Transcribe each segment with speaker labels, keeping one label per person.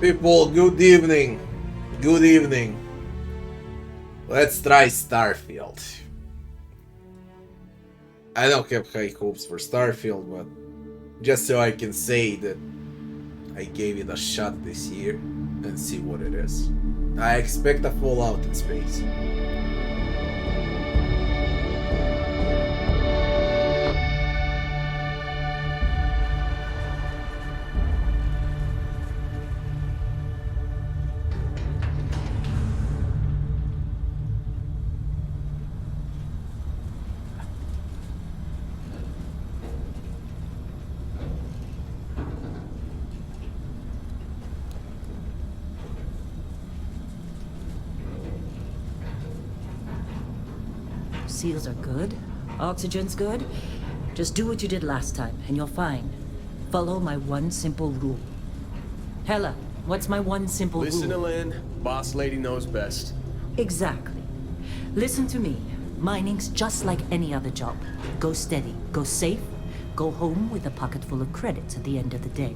Speaker 1: People, good evening. Good evening. Let's try Starfield. I don't have high hopes for Starfield, but just so I can say that I gave it a shot this year and see what it is. I expect a Fallout in space.
Speaker 2: Seals are good. Oxygen's good. Just do what you did last time, and you're fine. Follow my one simple rule. Hella, what's my one simple
Speaker 3: Listen to
Speaker 2: rule?
Speaker 3: Lynn. Boss lady knows best.
Speaker 2: Exactly. Listen to me. Mining's just like any other job. Go steady, go safe, go home with a pocket full of credits at the end of the day.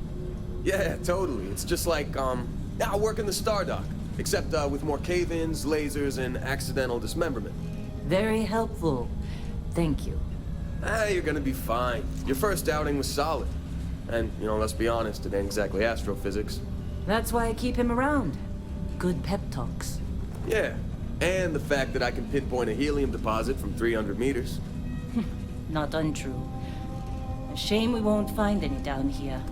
Speaker 3: Yeah, totally. It's just like, I work in the Stardock. Except, with more cave-ins, lasers, and accidental dismemberment.
Speaker 2: Very helpful. Thank you.
Speaker 3: You're gonna be fine. Your first outing was solid. And, let's be honest, it ain't exactly astrophysics.
Speaker 2: That's why I keep him around. Good pep talks.
Speaker 3: Yeah, and the fact that I can pinpoint a helium deposit from 300 meters.
Speaker 2: Not untrue. A shame we won't find any down here.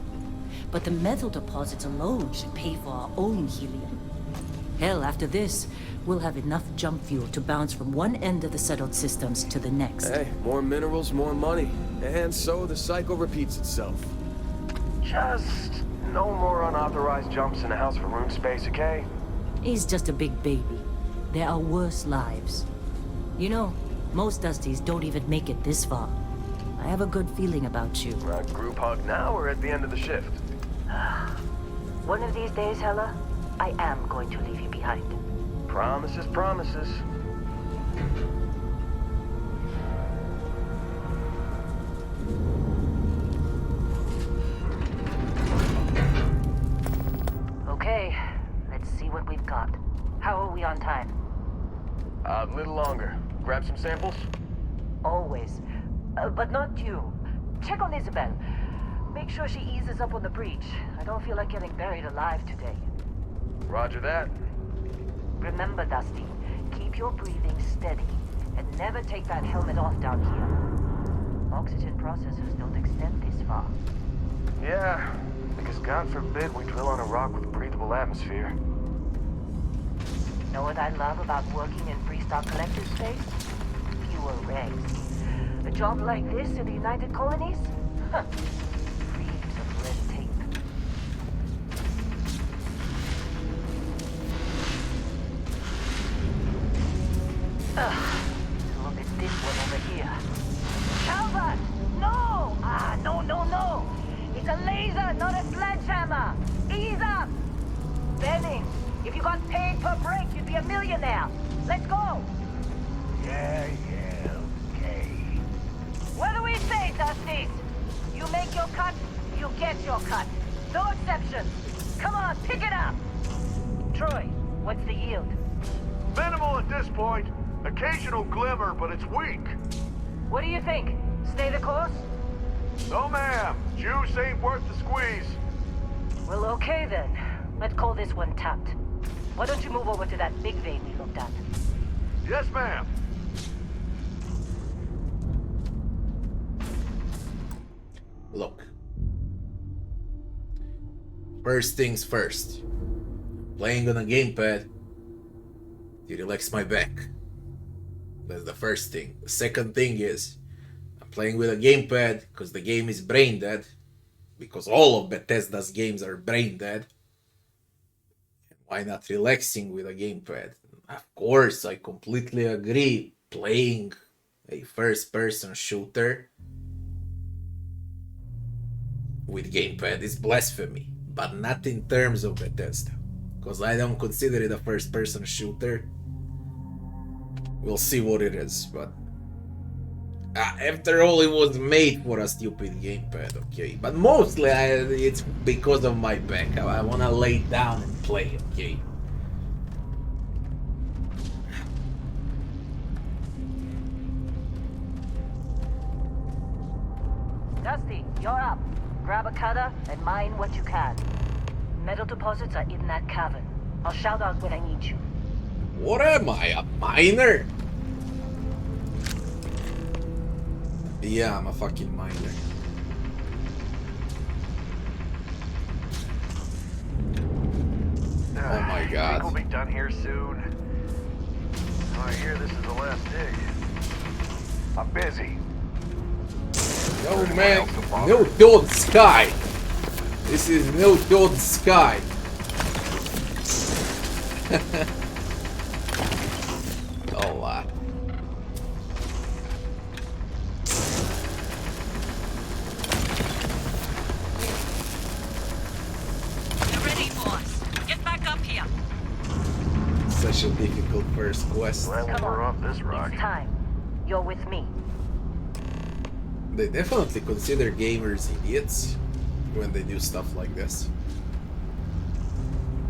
Speaker 2: But the metal deposits alone should pay for our own helium. Hell, after this, we'll have enough jump fuel to bounce from one end of the settled systems to the next.
Speaker 3: Hey, more minerals, more money. And so the cycle repeats itself.
Speaker 4: Just no more unauthorized jumps in the house for room space, okay?
Speaker 2: He's just a big baby. There are worse lives. You know, most Dusties don't even make it this far. I have a good feeling about you.
Speaker 4: Group hug now or at the end of the shift?
Speaker 2: One of these days, Hella, I am going to leave you behind.
Speaker 4: Promises, promises.
Speaker 2: Okay, let's see what we've got. How are we on time?
Speaker 4: A little longer. Grab some samples?
Speaker 2: Always. But not you. Check on Isabel. Make sure she eases up on the breach. I don't feel like getting buried alive today.
Speaker 4: Roger that.
Speaker 2: Remember, Dusty, keep your breathing steady and never take that helmet off down here. Oxygen processors don't extend this far.
Speaker 4: Yeah, because God forbid we drill on a rock with breathable atmosphere.
Speaker 2: Know what I love about working in Freestock Collector space? Fewer regs. A job like this in the United Colonies? Huh. Reams of red tape. Look at this one over here. Calvert! No! No. It's a laser, not a sledgehammer. Ease up! Benning, if you got paid per break, you'd be a millionaire. Let's go!
Speaker 4: Yeah, okay.
Speaker 2: What do we say, Dusties? You make your cut, you get your cut. No exceptions. Come on, pick it up! Troy, what's the yield?
Speaker 5: Minimal at this point. Occasional glimmer, but it's weak.
Speaker 2: What do you think? Stay the course?
Speaker 5: No, ma'am. Juice ain't worth the squeeze.
Speaker 2: Well, okay then. Let's call this one tapped. Why don't you move over to that big vein we looked at?
Speaker 5: Yes, ma'am.
Speaker 1: Look. First things first. Playing on a gamepad, you relax my back. That's the first thing. The second thing is, I'm playing with a gamepad because the game is brain dead. Because all of Bethesda's games are brain dead. Why not relaxing with a gamepad? Of course, I completely agree. Playing a first-person shooter with gamepad is blasphemy. But not in terms of Bethesda. Because I don't consider it a first-person shooter. We'll see what it is, but After all, it was made for a stupid gamepad, okay? But mostly it's because of my back. I wanna lay down and play, okay?
Speaker 2: Dusty, you're up. Grab a cutter and mine what you can. Metal deposits are in that cavern. I'll shout out when I need you.
Speaker 1: What am I, a miner? Yeah, I'm a fucking miner. Oh my god.
Speaker 4: Think we'll be done here soon. I hear this is the last dig. I'm busy.
Speaker 1: No man, no Toad Sky. This is no Toad Sky. Oh wow.
Speaker 2: You're ready, boss. Get back up here.
Speaker 1: Such a difficult first quest.
Speaker 4: Glad when we're off this rock.
Speaker 2: It's time. You're with me.
Speaker 1: They definitely consider gamers idiots when they do stuff like this.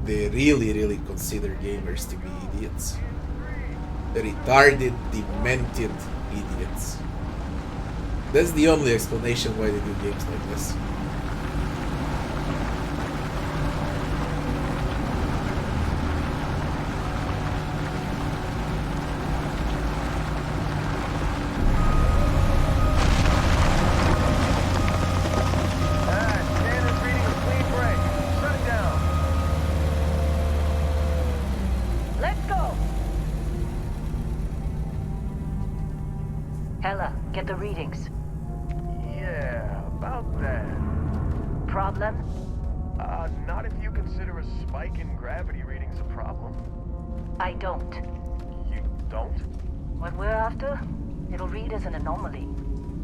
Speaker 1: They really consider gamers to be idiots. Retarded, demented idiots. That's the only explanation why they do games like this.
Speaker 4: Standard reading a clean break. Shut it down.
Speaker 2: Let's go! Hella, get the readings.
Speaker 4: Yeah, about that.
Speaker 2: Problem?
Speaker 4: Not if you consider a spike in gravity readings a problem.
Speaker 2: I don't.
Speaker 4: You don't?
Speaker 2: What we're after, it'll read as an anomaly.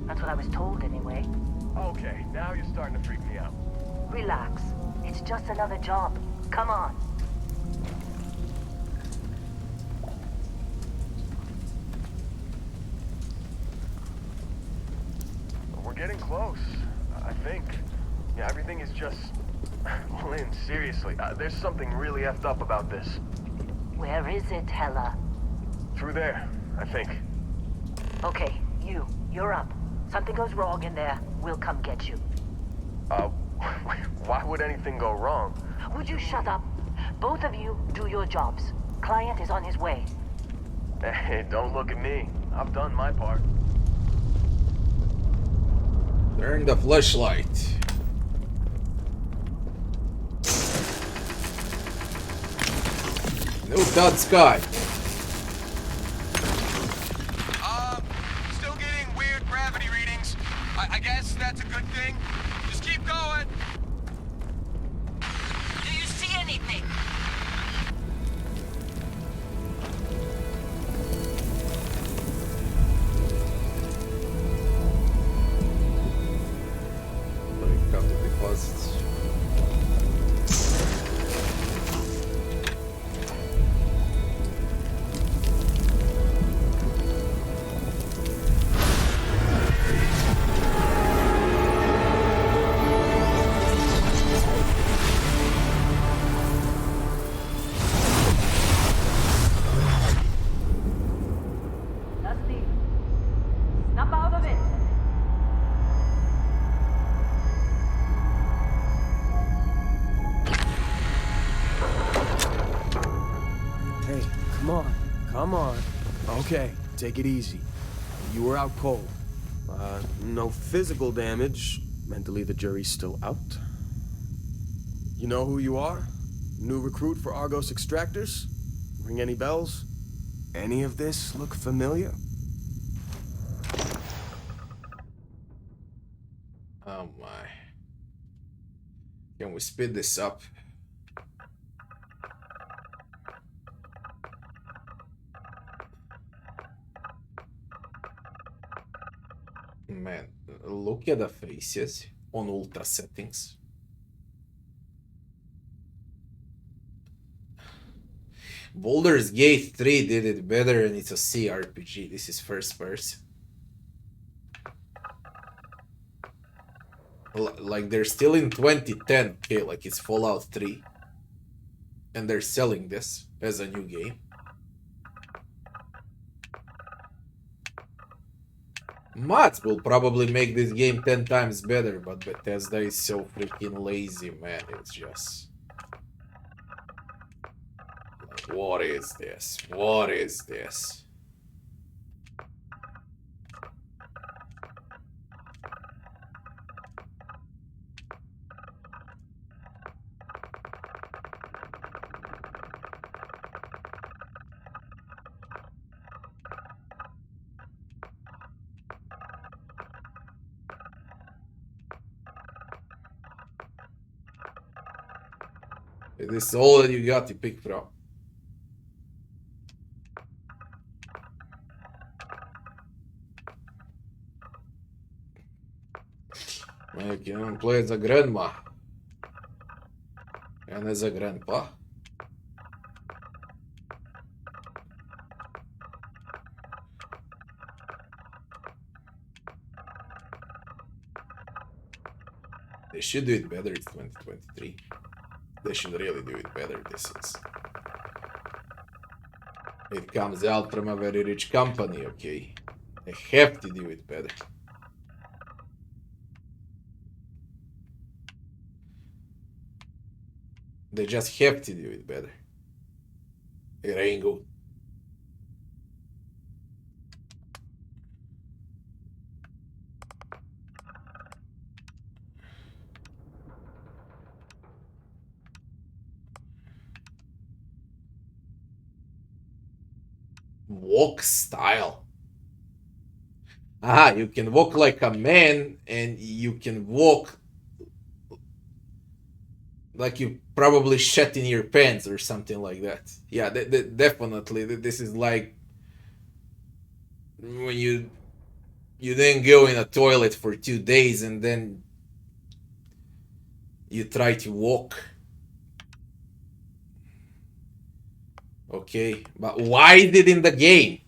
Speaker 2: That's what I was told anyway.
Speaker 4: Okay, now you're starting to freak me out.
Speaker 2: Relax. It's just another job. Come on.
Speaker 4: We're getting close, I think. Yeah, everything is just... Lynn, seriously, there's something really effed up about this.
Speaker 2: Where is it, Hella?
Speaker 4: Through there, I think.
Speaker 2: Okay, you're up. Something goes wrong in there, we'll come get you.
Speaker 4: Why would anything go wrong?
Speaker 2: Would you shut up? Both of you do your jobs. Client is on his way.
Speaker 4: Hey, don't look at me. I've done my part.
Speaker 1: Turn the flashlight. No Toad Sky.
Speaker 3: Still getting weird gravity readings. I guess that's a good thing. Just keep going.
Speaker 2: Do you see anything?
Speaker 1: Like up the deposits.
Speaker 2: Dusty, snap out of it.
Speaker 3: Hey, come on. Come on. Okay, take it easy. You were out cold. No physical damage. Mentally, the jury's still out. You know who you are? New recruit for Argos Extractors? Ring any bells? Any of this look familiar?
Speaker 1: Oh my. Can we speed this up? Man, look at the faces on ultra settings. Baldur's Gate 3 did it better and it's a CRPG. This is first person. Like they're still in 2010, okay, like it's Fallout 3. And they're selling this as a new game. Mods will probably make this game 10 times better, but Bethesda is so freaking lazy, man. It's just... Like, what is this? What is this? This is all that you got to pick from. I can play as a grandma. And as a grandpa. They should do it better, it's 2023. They should really do it better, this is... It comes out from a very rich company, okay? They have to do it better. They just have to do it better. It ain't good. Walk style. Aha, you can walk like a man and you can walk like you probably shat in your pants or something like that. Yeah, definitely. This is like when you then go in a toilet for 2 days and then you try to walk. Okay, but why is it in the game?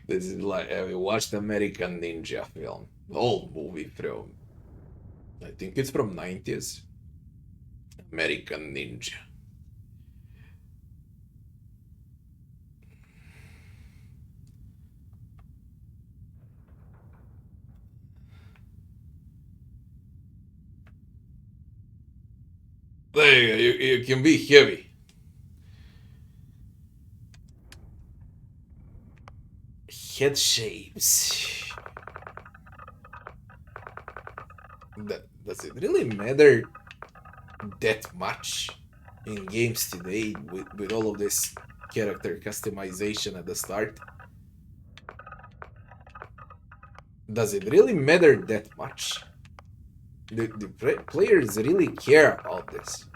Speaker 1: This is like, have you watched American Ninja film? Old movie from, I think it's from 90s. American Ninja. There you go, you can be heavy. Head shapes. Does it really matter that much in games today with all of this character customization at the start? Does it really matter that much? Do players really care about this?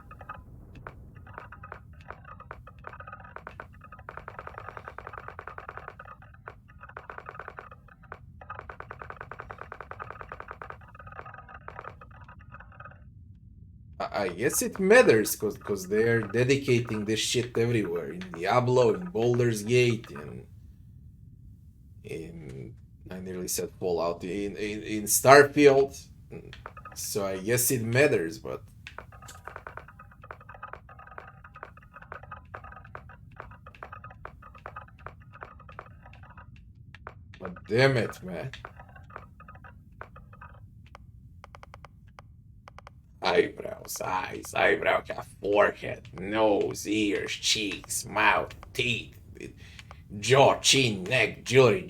Speaker 1: I guess it matters because they're dedicating this shit everywhere. In Diablo, in Baldur's Gate, in I nearly said Fallout, in Starfield. So I guess it matters, but damn it, man. Eyebrows, eyes, eyebrow cap, forehead, nose, ears, cheeks, mouth, teeth, jaw, chin, neck, jewelry,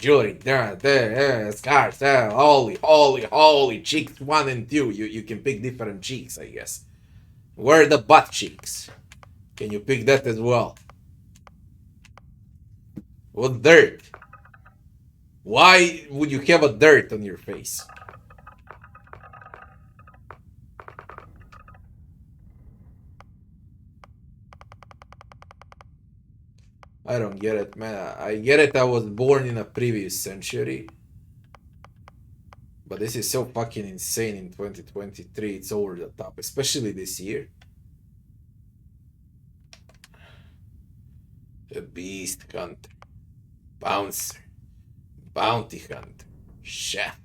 Speaker 1: scars, holy, cheeks 1 and 2. You can pick different cheeks, I guess. Where are the butt cheeks? Can you pick that as well? What dirt? Why would you have a dirt on your face? I don't get it, man. I get it, I was born in a previous century. But this is so fucking insane in 2023. It's over the top, especially this year. A beast hunter, bouncer, bounty hunter, chef,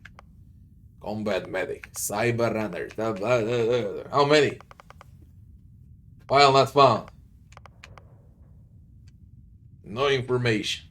Speaker 1: combat medic, cyber runner. How many? File not found. No information.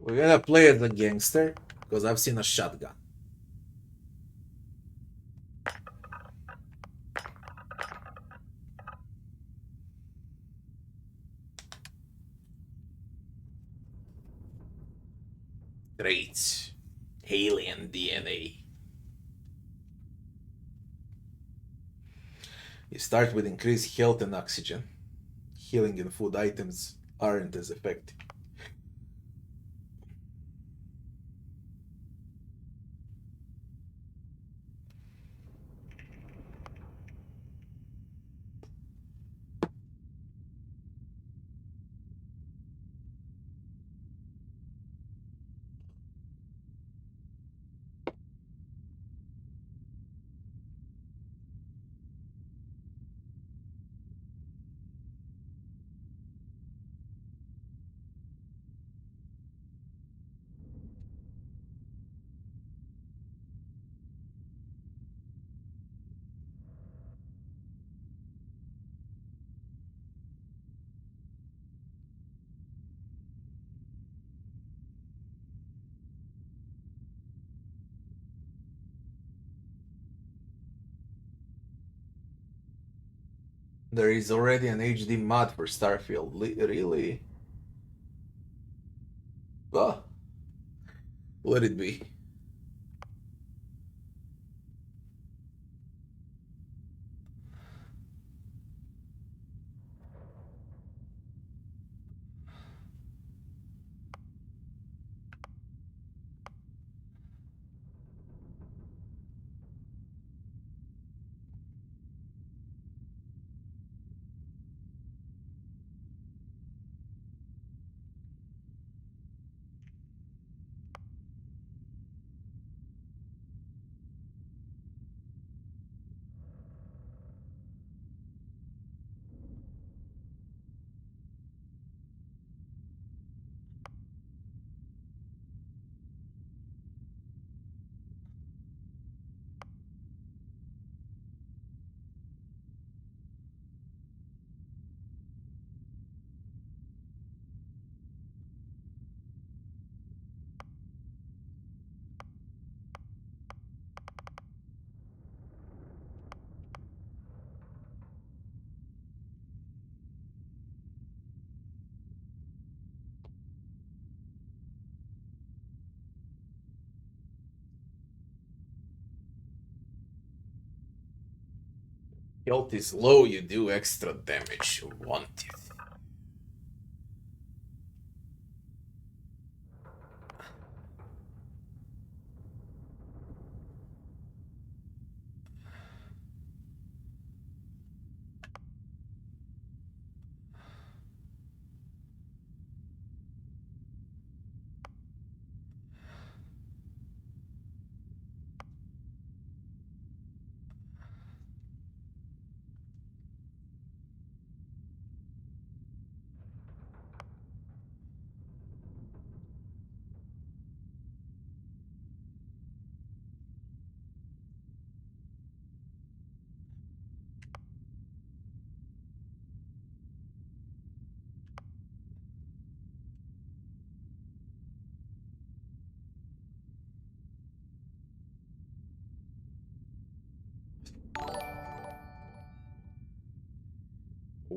Speaker 1: We're gonna play as a gangster because I've seen a shotgun. Traits. Alien DNA. You start with increased health and oxygen. Healing and food items aren't as effective. There is already an HD mod for Starfield. Really? Well, let it be. Health is low, you do extra damage. Wanted.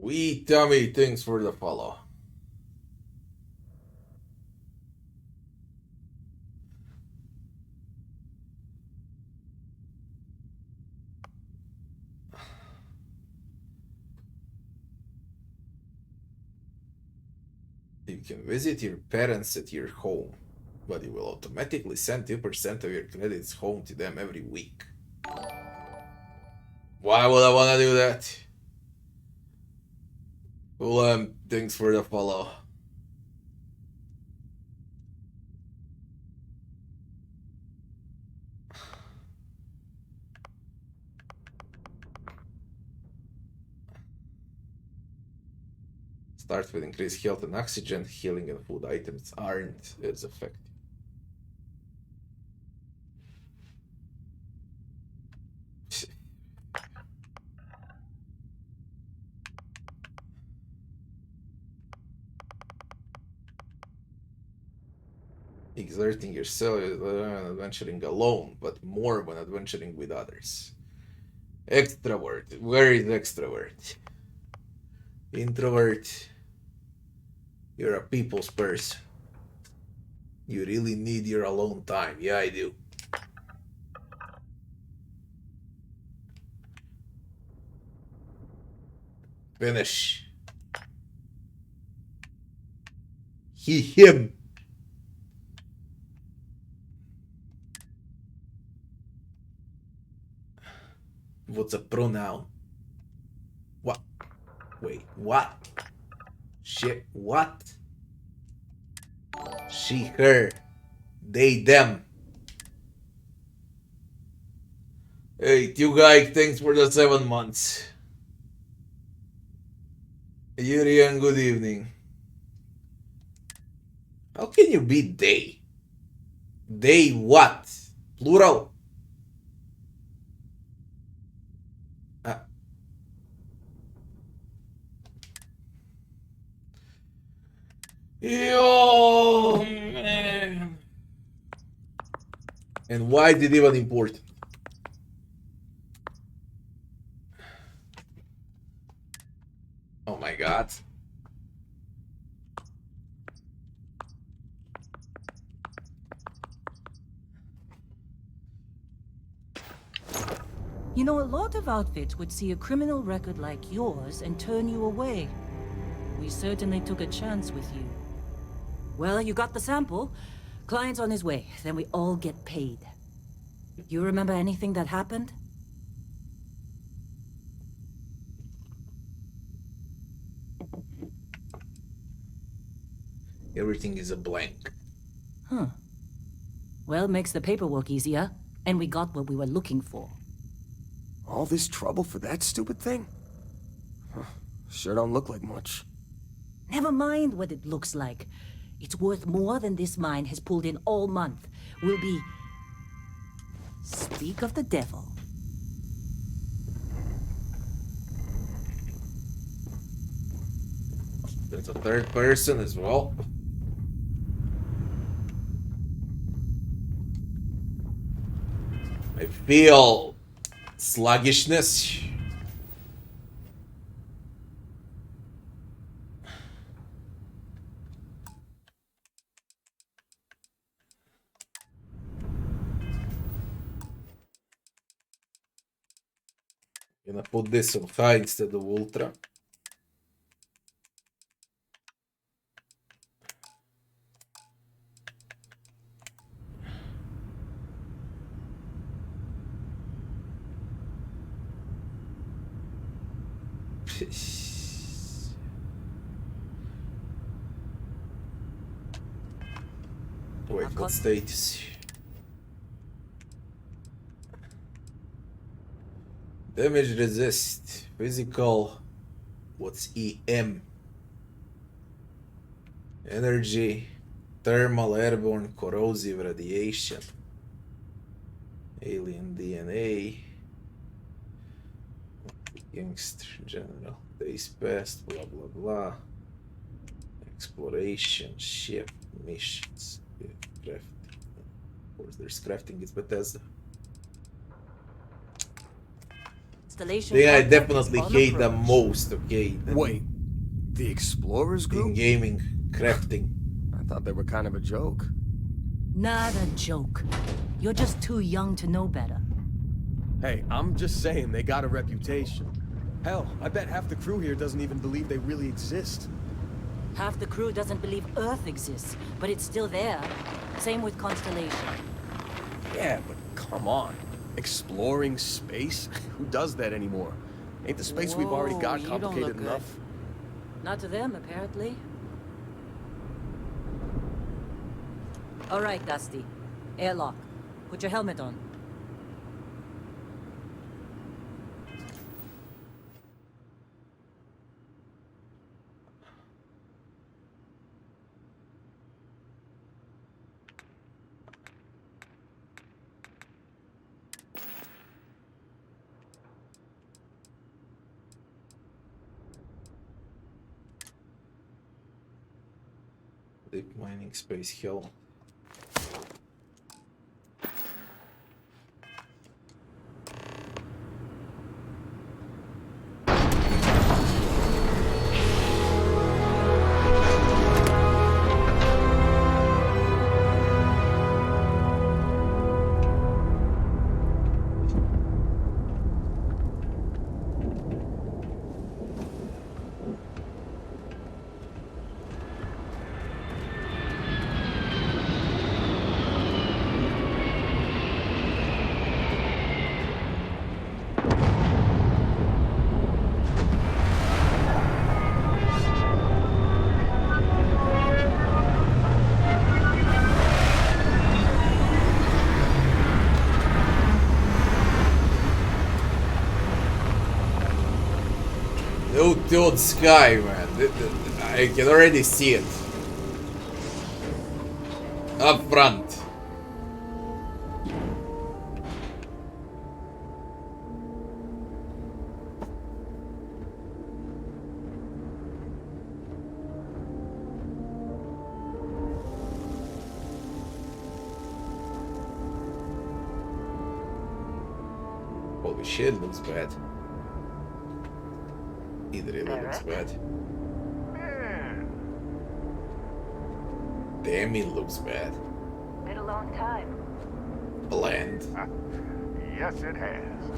Speaker 1: We dummy things for the follow. You can visit your parents at your home, but you will automatically send 2% of your credits home to them every week. Why would I want to do that? Well, thanks for the follow. Starts with increased health and oxygen. Healing and food items aren't as effective. Exerting yourself when adventuring alone, but more when adventuring with others. Extrovert. Where is extrovert? Introvert. You're a people's person. You really need your alone time. Yeah, I do. Finish. He, him. What's a pronoun? What? Wait, what? Shit, what? She, her. They, them. Hey, you guys, thanks for the 7 months. Yurian, good evening. How can you be they? They what? Plural? Yo, man. And why did it even important? Oh my god.
Speaker 2: You know, a lot of outfits would see a criminal record like yours and turn you away. We certainly took a chance with you. Well, you got the sample. Client's on his way, then we all get paid. You remember anything that happened?
Speaker 1: Everything is a blank.
Speaker 2: Huh. Well, makes the paperwork easier, and we got what we were looking for.
Speaker 3: All this trouble for that stupid thing? Huh. Sure don't look like much.
Speaker 2: Never mind what it looks like. It's worth more than this mine has pulled in all month. We'll be... Speak of the devil.
Speaker 1: There's a third person as well. I feel sluggishness. Gonna put this on high instead of ultra. Wait, what status? Damage resist. Physical. What's EM? Energy. Thermal, airborne, corrosive, radiation. Alien DNA. Gangster general. Days past, blah blah blah. Exploration, ship, missions. Yeah, crafting. Of course, there's crafting, it's Bethesda.
Speaker 2: Constellation.
Speaker 1: They I
Speaker 2: contact
Speaker 1: definitely
Speaker 2: on
Speaker 1: hate the
Speaker 2: approach.
Speaker 1: most, okay?
Speaker 3: Wait, the Explorers
Speaker 1: In
Speaker 3: group?
Speaker 1: gaming, crafting.
Speaker 3: I thought they were kind of a joke.
Speaker 2: Not a joke. You're just too young to know better.
Speaker 3: Hey, I'm just saying they got a reputation. Hell, I bet half the crew here doesn't even believe they really exist.
Speaker 2: Half the crew doesn't believe Earth exists, but it's still there. Same with Constellation.
Speaker 3: Yeah, but come on. Exploring space? Who does that anymore? Ain't the space we've already
Speaker 2: Whoa,
Speaker 3: got
Speaker 2: you don't
Speaker 3: complicated
Speaker 2: look
Speaker 3: enough?
Speaker 2: Not to them, apparently. All right, Dusty. Airlock. Put your helmet on.
Speaker 1: Deep mining space hill. Dude, sky, man. I can already see it. Up front. Holy shit, looks bad. It really looks bad.
Speaker 5: Man,
Speaker 1: Damn, it looks bad.
Speaker 2: Been a long time.
Speaker 1: Bland.
Speaker 5: yes it has.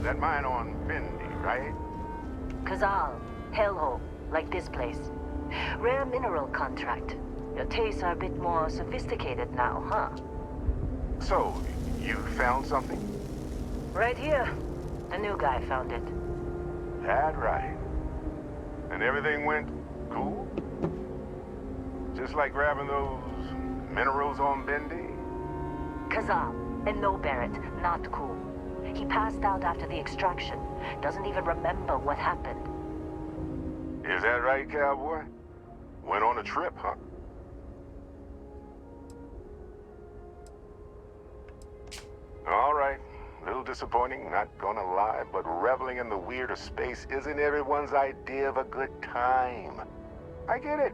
Speaker 5: That mine on Bendy, right?
Speaker 2: Kazal, hellhole, like this place. Rare mineral contract. Your tastes are a bit more sophisticated now, huh?
Speaker 5: So, you found something?
Speaker 2: Right here. The new guy found it.
Speaker 5: That right. And everything went cool? Just like grabbing those minerals on Bendy?
Speaker 2: Kazal, and no Barrett, not cool. He passed out after the extraction. Doesn't even remember what happened.
Speaker 5: Is that right, cowboy? Went on a trip, huh? All right. Little disappointing, not gonna lie, but reveling in the weird of space isn't everyone's idea of a good time. I get it.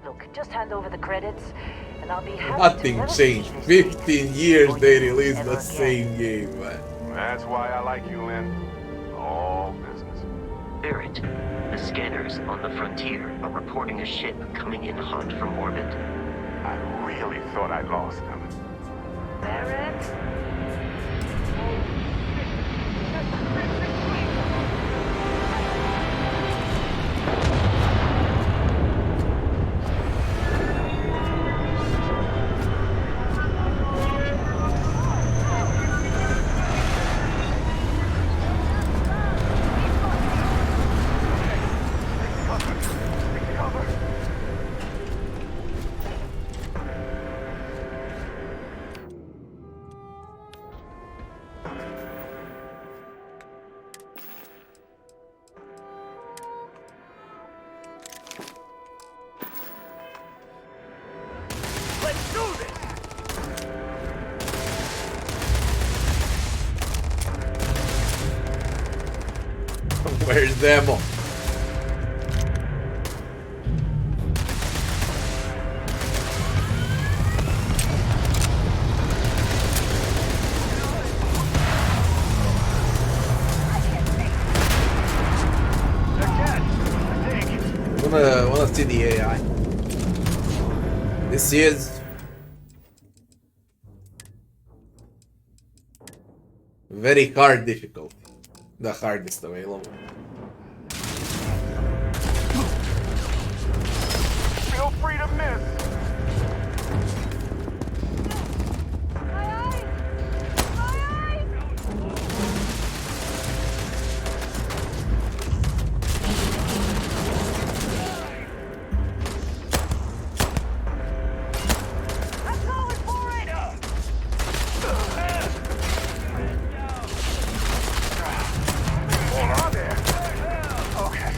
Speaker 2: Look, just hand over the credits, and I'll be happy to
Speaker 1: Nothing
Speaker 2: never
Speaker 1: changed.
Speaker 2: see this
Speaker 1: 15 years
Speaker 2: or
Speaker 1: they
Speaker 2: you
Speaker 1: released
Speaker 2: ever
Speaker 1: the
Speaker 2: again.
Speaker 1: same game, man.
Speaker 5: That's why I like you, Lynn. All business.
Speaker 6: Barrett, the scanners on the frontier are reporting a ship coming in hot from orbit.
Speaker 5: I really thought I lost them.
Speaker 2: Barrett?
Speaker 5: Let's do this!
Speaker 1: Where's Demo? Wanna see the AI. This is very hard difficulty. The hardest available.
Speaker 4: Feel free to miss. Hold on there. Okay.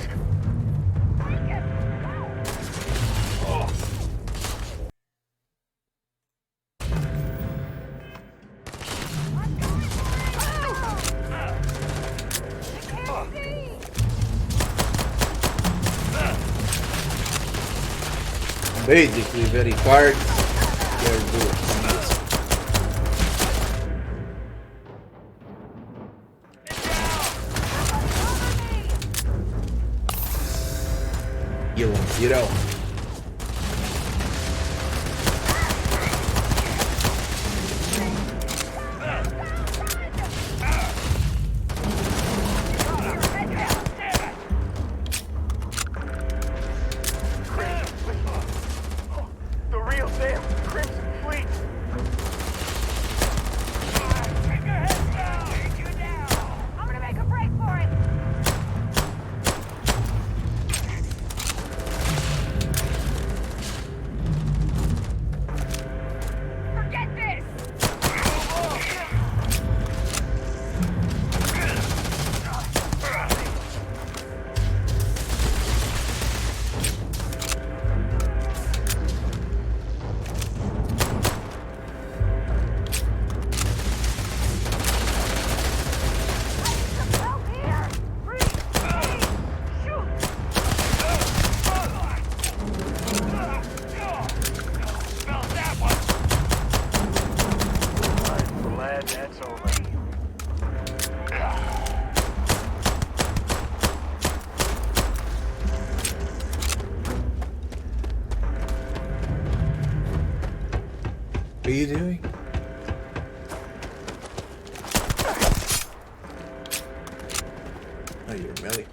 Speaker 1: Basically very hard. Very good. Kill him, zero.
Speaker 4: The real damn Crimson Fleet. Take your head down. Take you down. I'm gonna make a break for it. Forget this. Help here. Freeze. Shoot. Felt that one. I'm glad that's over.
Speaker 1: What are you doing? Oh, you're melee.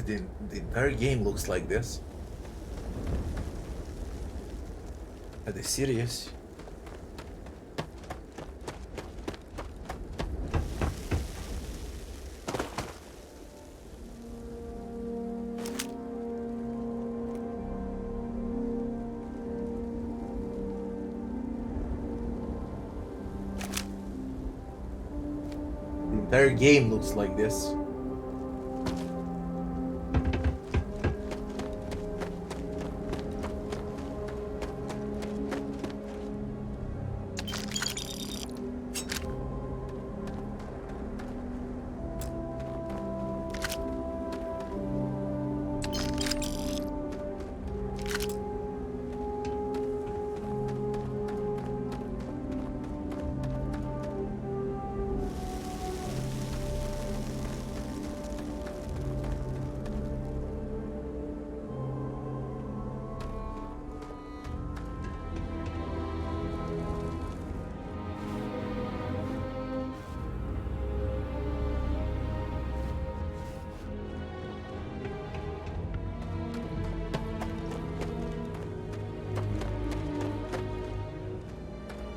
Speaker 1: The entire game looks like this. Are they serious? The entire game looks like this.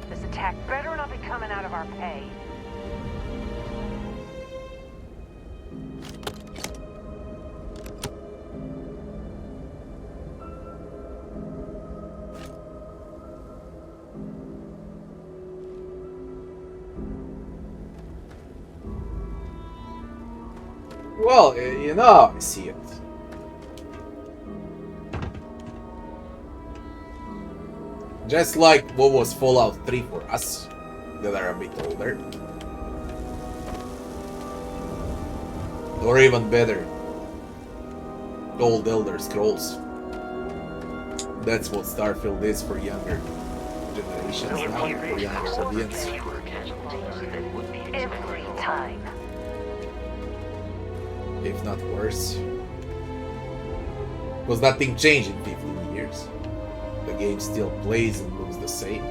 Speaker 7: This attack better not be coming out of our pay.
Speaker 1: Well, you know, I see it. Just like what was Fallout 3 for us, that are a bit older. Or even better, old Elder Scrolls. That's what Starfield is for younger generations
Speaker 6: It
Speaker 1: now,
Speaker 6: appears
Speaker 1: for younger
Speaker 6: there are
Speaker 1: audience.
Speaker 6: fewer casualties than would be
Speaker 7: Every
Speaker 6: expected.
Speaker 7: time.
Speaker 1: If not worse. Because nothing changed in 15 years. The game still plays and looks the same.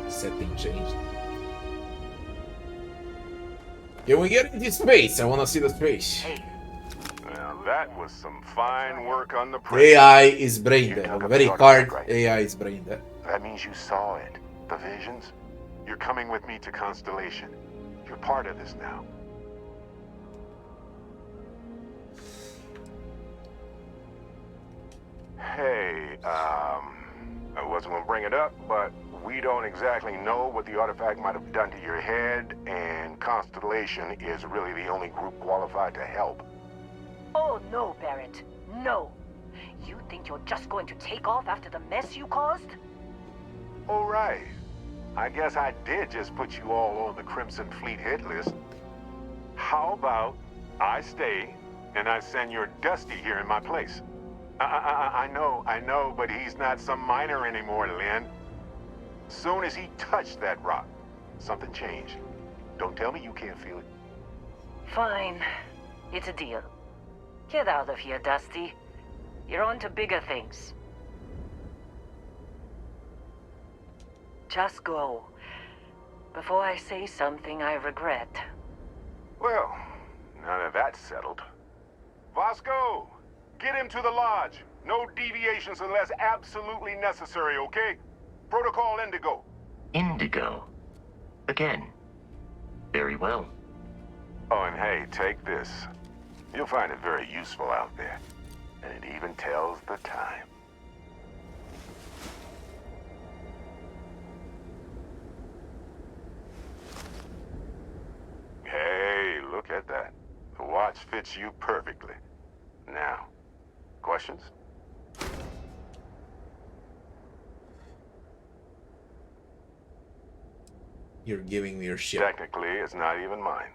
Speaker 1: The setting changed. Can we get into space? I wanna see the space.
Speaker 5: Well, that was some fine work on the print.
Speaker 1: AI is brain dead.
Speaker 5: You
Speaker 1: On
Speaker 5: took
Speaker 1: a
Speaker 5: up
Speaker 1: very
Speaker 5: the
Speaker 1: hard
Speaker 5: artifact, right?
Speaker 1: AI is brain dead.
Speaker 5: That means you saw it. The visions. You're coming with me to Constellation. You're part of this now. Hey, I wasn't gonna bring it up, but we don't exactly know what the artifact might have done to your head, and Constellation is really the only group qualified to help.
Speaker 7: Oh, no, Barrett. No. You think you're just going to take off after the mess you caused?
Speaker 5: All right. I guess I did just put you all on the Crimson Fleet hit list. How about I stay and I send your Dusty here in my place? I know, but he's not some miner anymore, Lynn. Soon as he touched that rock, something changed. Don't tell me you can't feel it.
Speaker 7: Fine. It's a deal. Get out of here, Dusty. You're on to bigger things. Just go. Before I say something I regret.
Speaker 5: Well, now that that's settled. Vasco, get him to the lodge. No deviations unless absolutely necessary, okay? Protocol Indigo.
Speaker 6: Indigo. Again. Very well.
Speaker 5: Oh, and hey, take this. You'll find it very useful out there. And it even tells the time. Hey, look at that. The watch fits you perfectly. Now, questions?
Speaker 1: You're giving me your shit.
Speaker 5: Technically, it's not even mine.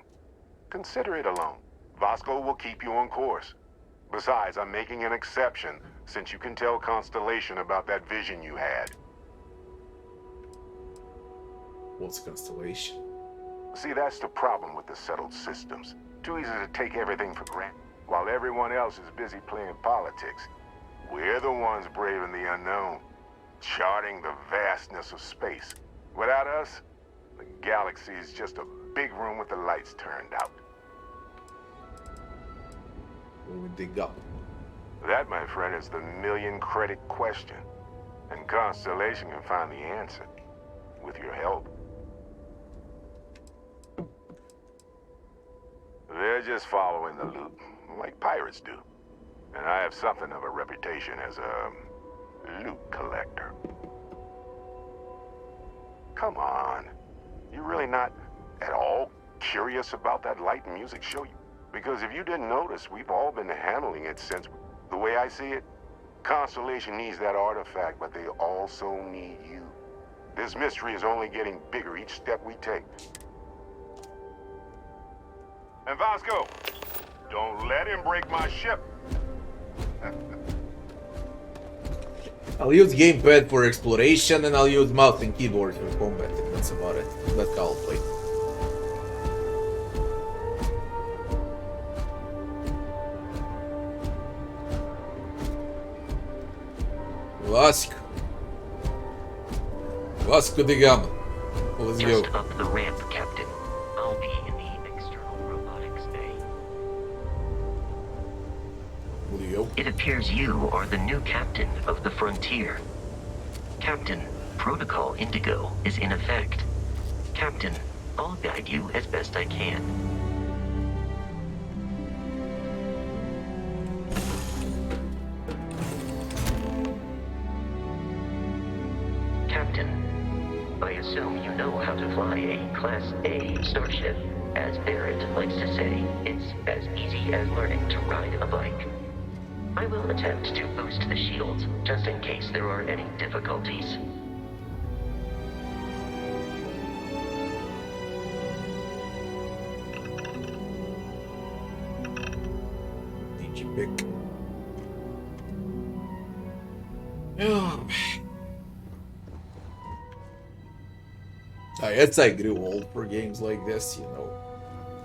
Speaker 5: Consider it a loan. Vasco will keep you on course. Besides, I'm making an exception since you can tell Constellation about that vision you had.
Speaker 1: What's Constellation?
Speaker 5: See, that's the problem with the settled systems. Too easy to take everything for granted, while everyone else is busy playing politics. We're the ones braving the unknown, charting the vastness of space. Without us, the galaxy is just a big room with the lights turned out.
Speaker 1: We will dig up.
Speaker 5: That, my friend, is the million-credit question. And Constellation can find the answer, with your help. They're just following the loot, like pirates do. And I have something of a reputation as a loot collector. Come on. You're really not at all curious about that light and music show? Because if you didn't notice, we've all been handling it since... The way I see it, Constellation needs that artifact, but they also need you. This mystery is only getting bigger each step we take. And Vasco, don't let him break my ship.
Speaker 1: I'll use gamepad for exploration and I'll use mouse and keyboard for combat. That's about it. That's how I'll play. Vasco da Gama. Let's
Speaker 6: Just
Speaker 1: go.
Speaker 6: up the ramp, Captain. I'll be in the external robotics bay.
Speaker 1: Will you go?
Speaker 6: It appears you are the new captain of the Frontier. Captain, Protocol Indigo is in effect. Captain, I'll guide you as best I can. Captain, I assume you know how to fly a Class A starship. As Barrett likes to say, it's as easy as learning to ride a bike. I will attempt to boost the shields, just in case there are any difficulties.
Speaker 1: Epic. Oh. I guess I grew old for games like this, you know.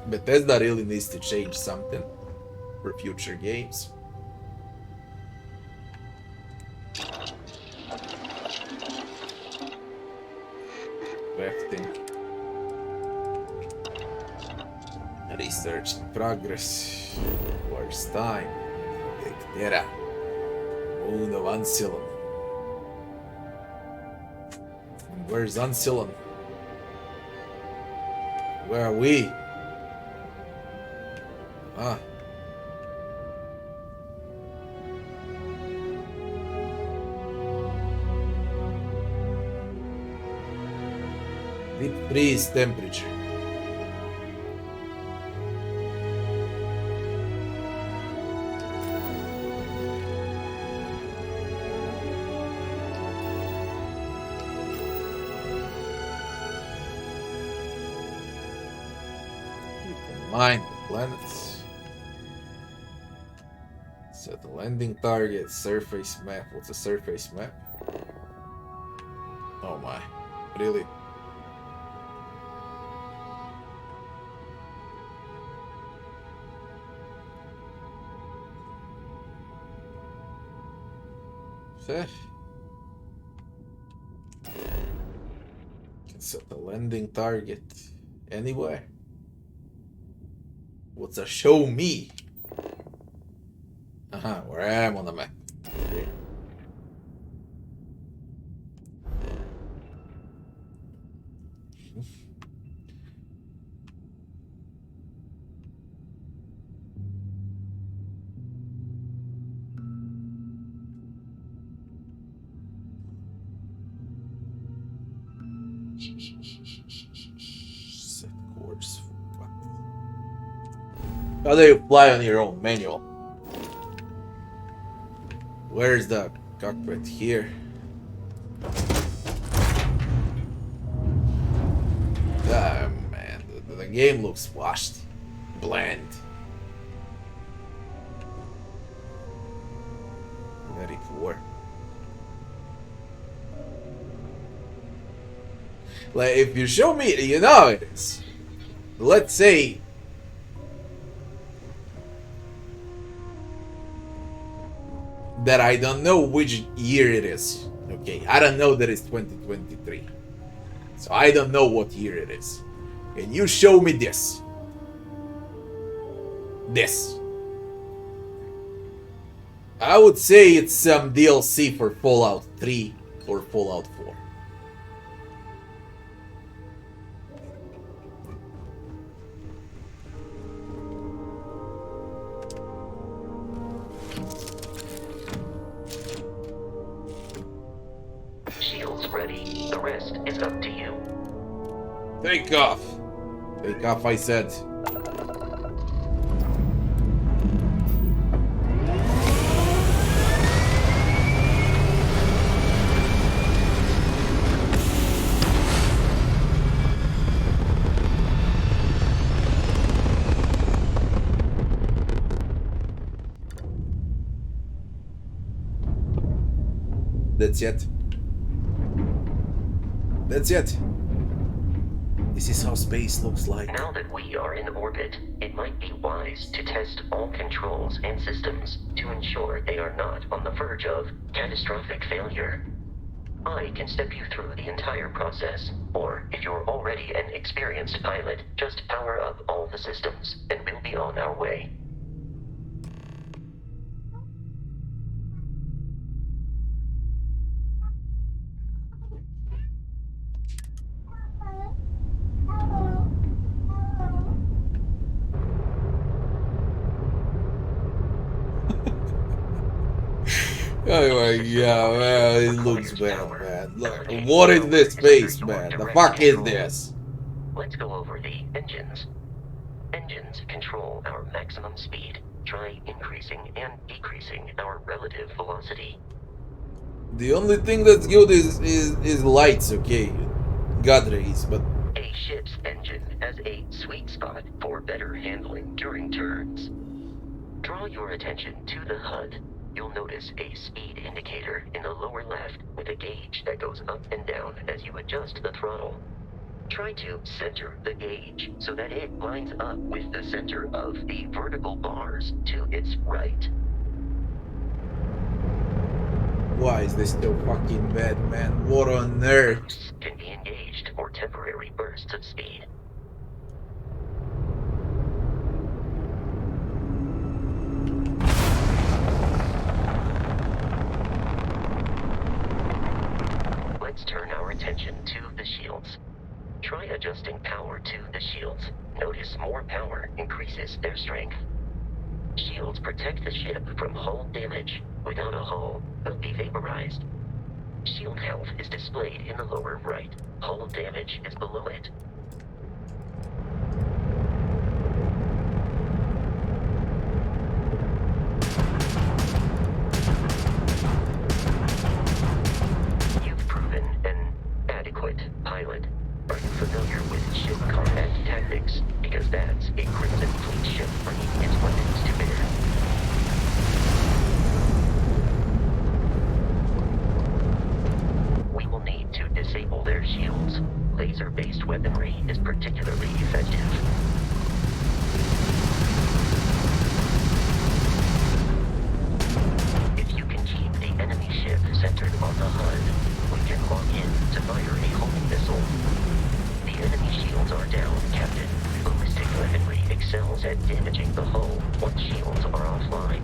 Speaker 1: Bethesda really needs to change something for future games. Crafting. Research in progress. Where's time? Terra. Moon of Ancillon. Where's Ancillon? Where are we? Ah. Deep freeze temperature. Mine the planets. Set the landing target, surface map. What's a surface map? Oh my. Really? Can set the landing target anywhere. What's a show me? Where I am on the map. Okay. Set course. What? How do you fly on your own manual? Where's the cockpit? Here. Ah, man, the game looks washed, bland. Very poor. Like, if you show me, you know it is. Let's say that I don't know which year it is. Okay, I don't know that it's 2023. So I don't know what year it is. Can you show me this? This. I would say it's some DLC for Fallout 3 or Fallout 4.
Speaker 6: Ready. The rest is up to you.
Speaker 1: Take off. Take off, I said. That's it. That's it. This is how space looks like.
Speaker 6: Now that we are in orbit, it might be wise to test all controls and systems to ensure they are not on the verge of catastrophic failure. I can step you through the entire process, or if you're already an experienced pilot, just power up all the systems, and we'll be on our way.
Speaker 1: Oh my god, man, it looks bad, man. Look, what is this space, man? The fuck is this?
Speaker 6: Let's go over the engines. Engines control our maximum speed. Try increasing and decreasing our relative velocity.
Speaker 1: The only thing that's good is lights, okay? God rays, but
Speaker 6: A ship's engine has a sweet spot for better handling during turns. Draw your attention to the HUD. You'll notice a speed indicator in the lower left with a gauge that goes up and down as you adjust the throttle. Try to center the gauge so that it lines up with the center of the vertical bars to its right.
Speaker 1: Why is this so fucking bad, man? What on earth?
Speaker 6: Boosts can be engaged for temporary bursts of speed. Let's turn our attention to the shields. Try adjusting power to the shields. Notice more power increases their strength. Shields protect the ship from hull damage. Without a hull, they'll be vaporized. Shield health is displayed in the lower right. Hull damage is below it. You've proven an adequate pilot. Are you familiar with ship combat tactics? Because that's a Crimson Fleet ship bringing its weapons to bear. We will need to disable their shields. Laser-based weaponry is particularly effective. If you can keep the enemy ship centered on the HUD, we can lock in to fire a homing missile. The enemy shields are down, Captain. Ballistic weaponry excels at damaging the hull once shields are offline.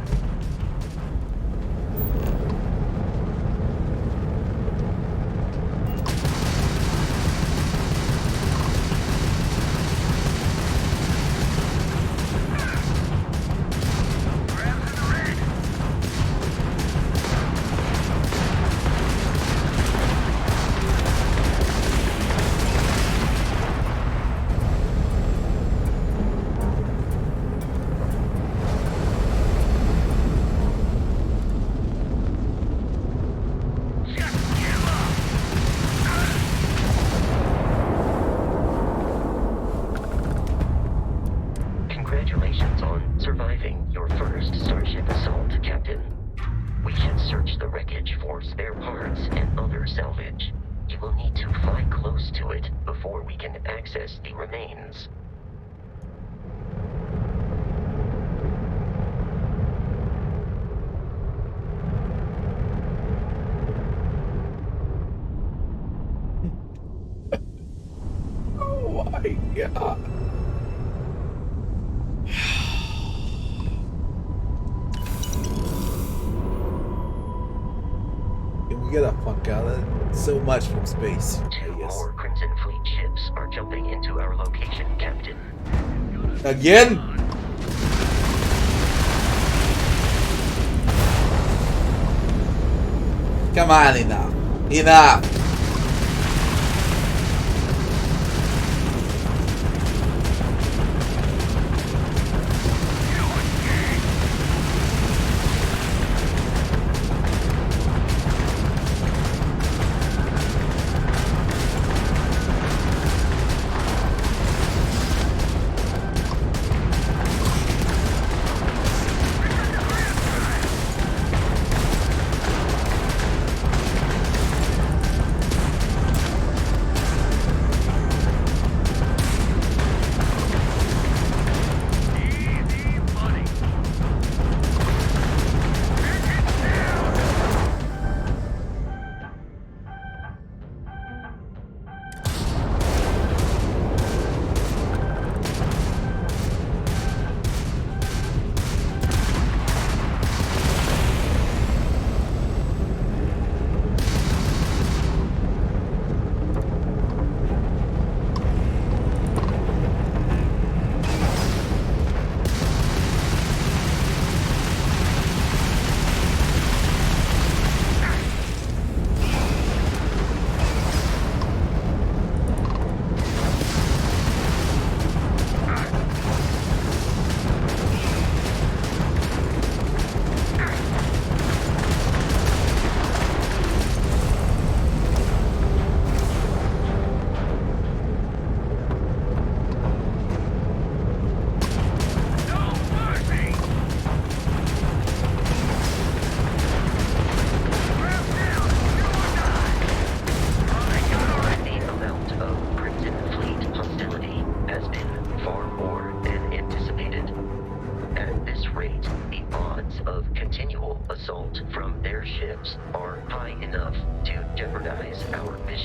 Speaker 6: Congratulations on surviving your first Starship assault, Captain. We should search the wreckage for spare parts and other salvage. You will need to fly close to it before we can access the remains.
Speaker 1: Oh my god. Can we get the fuck out of it? So much from space,
Speaker 6: Two
Speaker 1: I guess.
Speaker 6: more Crimson Fleet ships are jumping into our location, Captain.
Speaker 1: Again? Come on, enough. Enough!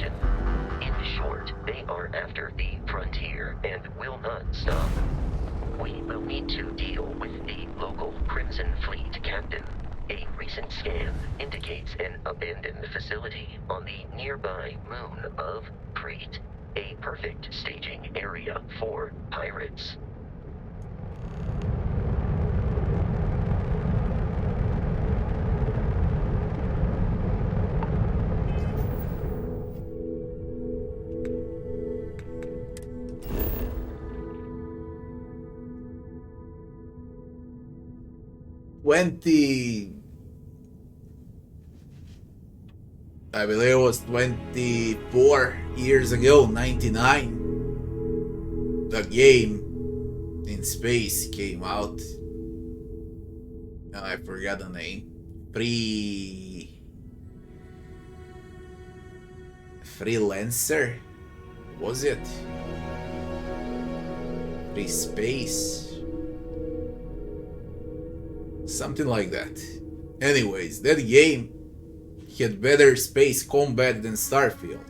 Speaker 6: Constellation. In short, they are after the frontier and will not stop. We will need to deal with the local Crimson Fleet captain. A recent scan indicates an abandoned facility on the nearby moon of Crete. A perfect staging area for pirates.
Speaker 1: I believe it was 24 years ago, 99, the game in space came out. And I forgot the name. Freelancer? Was it? Free Space? Something like that. Anyways, that game had better space combat than Starfield.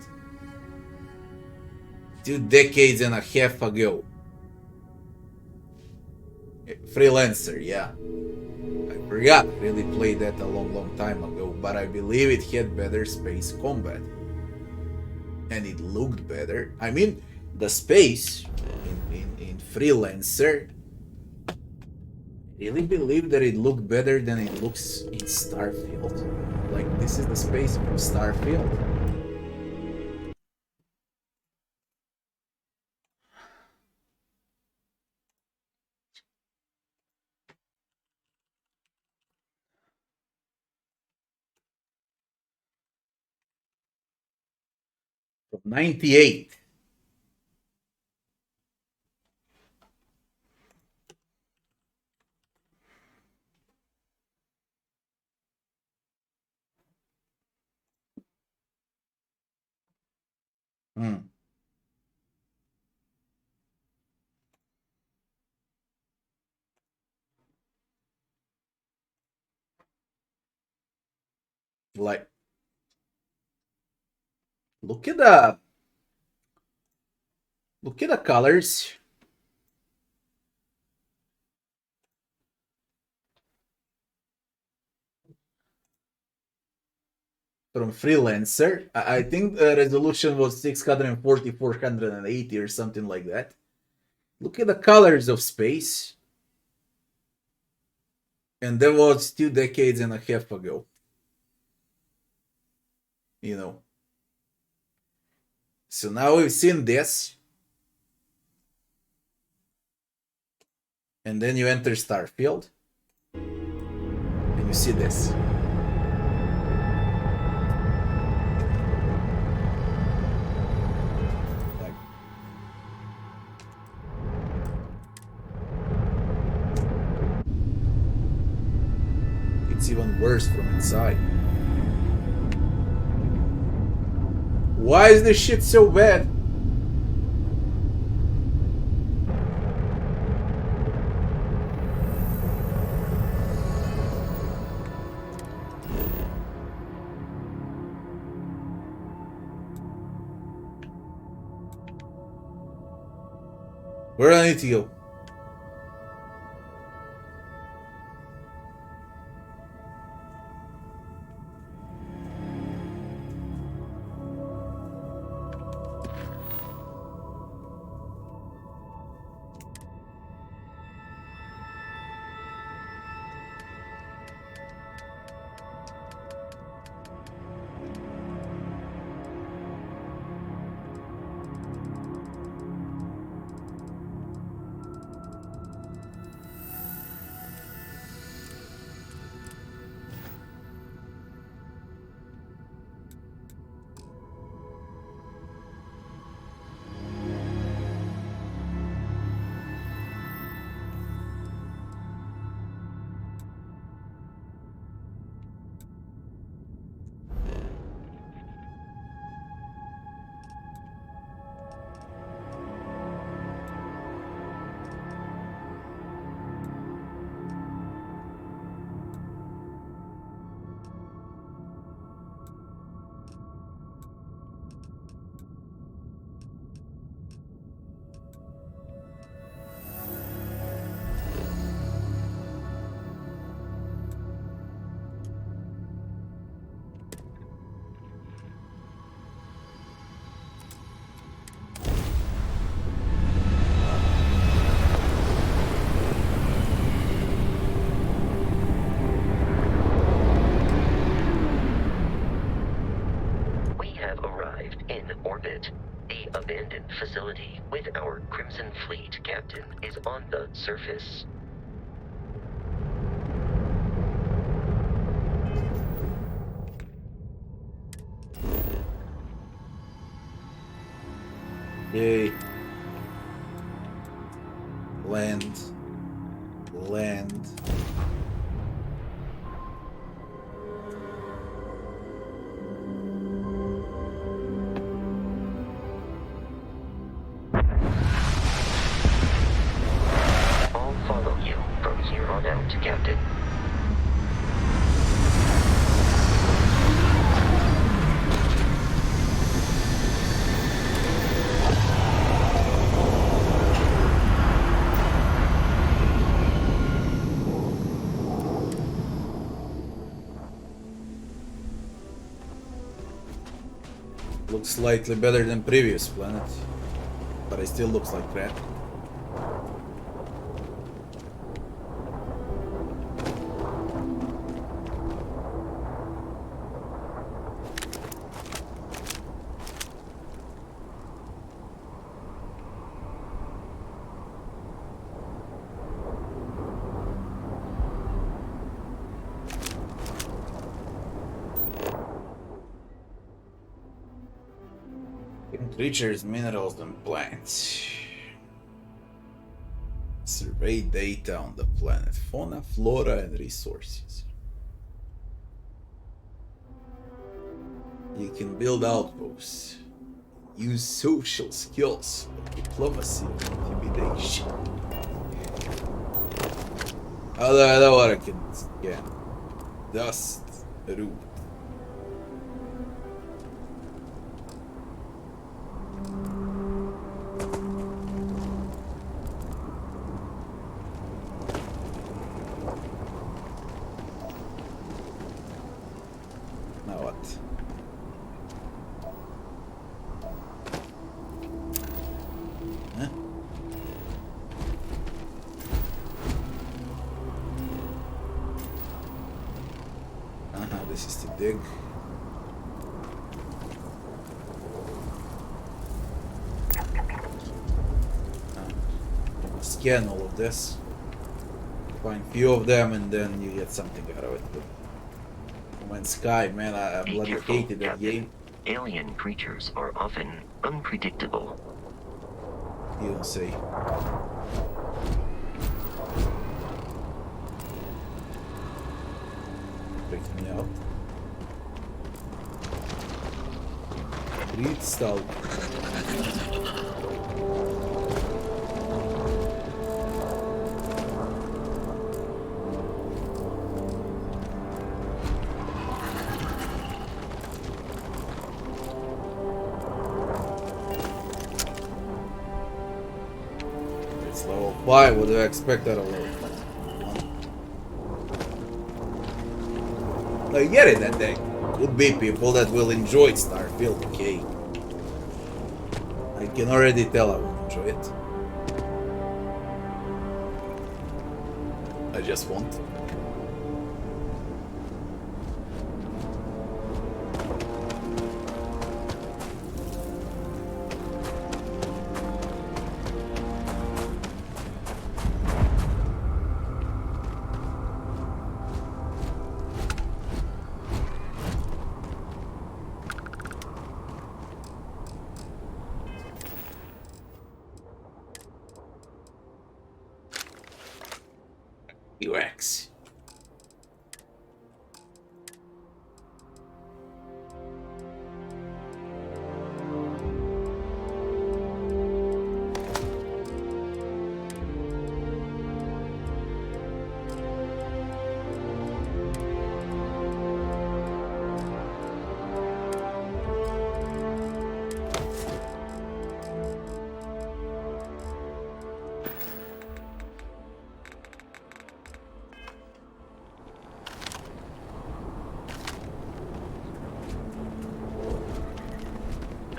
Speaker 1: 2 decades and a half ago. Freelancer, yeah. I forgot, really played that a long time ago, but I believe it had better space combat. And it looked better. I mean, the space in Freelancer, I really believe that it looked better than it looks in Starfield. Like, this is the space from Starfield. From 98. Like, look at the colors from Freelancer. I think the resolution was 640, 480 or something like that. Look at the colors of space. And that was 2 decades and a half ago. You know. So now we've seen this. And then you enter Starfield. And you see this. It's even worse from inside. Why is this shit so bad? Where do I need to go?
Speaker 6: orbit. The abandoned facility with our Crimson Fleet, Captain, is on the surface.
Speaker 1: Yay. Land. Land.
Speaker 6: I'll follow you from here on out, Captain.
Speaker 1: Looks slightly better than previous planet, but it still looks like crap. Creatures, minerals, and plants. Survey data on the planet. Fauna, flora, and resources. You can build outposts. Use social skills like diplomacy and intimidation. I know what I can scan. Dust, root. This is to dig. Scan all of this. Find few of them and then you get something out of it. When Sky, man, I'm bloody hated that game.
Speaker 6: Alien creatures are often unpredictable.
Speaker 1: You don't say. Freaks me out. Crete style. It's level 5. What do I expect out of level 1? I get it that there could be people that will enjoy Starfield, okay? I can already tell I will enjoy it. I just won't. UX.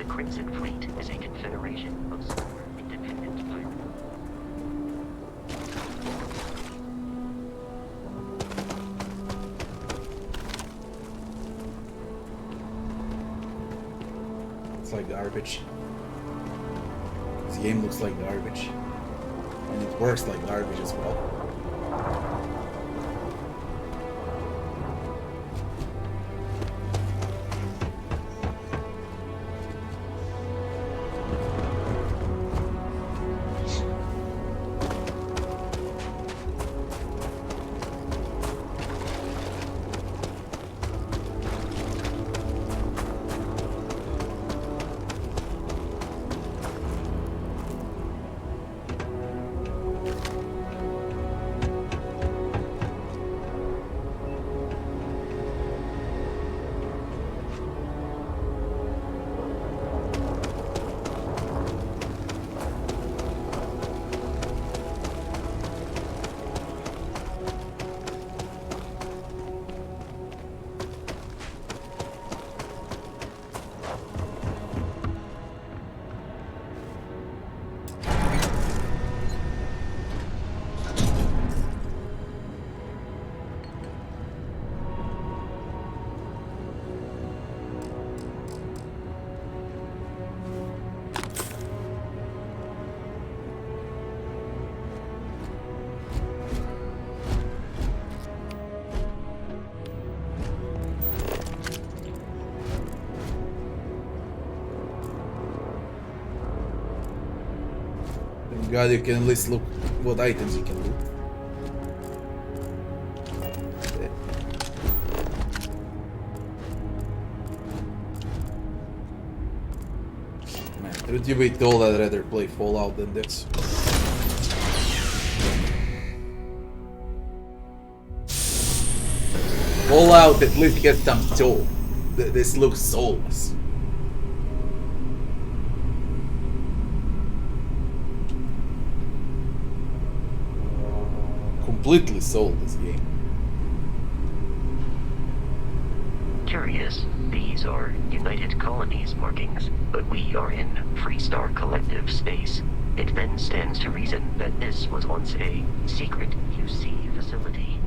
Speaker 6: Crimson Fleet is a confederation of smaller independent pirates.
Speaker 1: Looks like garbage. This game looks like garbage. And it works like garbage as well. Thank God you can at least look what items you can loot. Man, truth be told, I'd rather play Fallout than this. Fallout at least gets some soul. This looks soulless. Completely sold this game.
Speaker 6: Curious. These are United Colonies markings, but we are in Freestar Collective space. It then stands to reason that this was once a secret QC facility.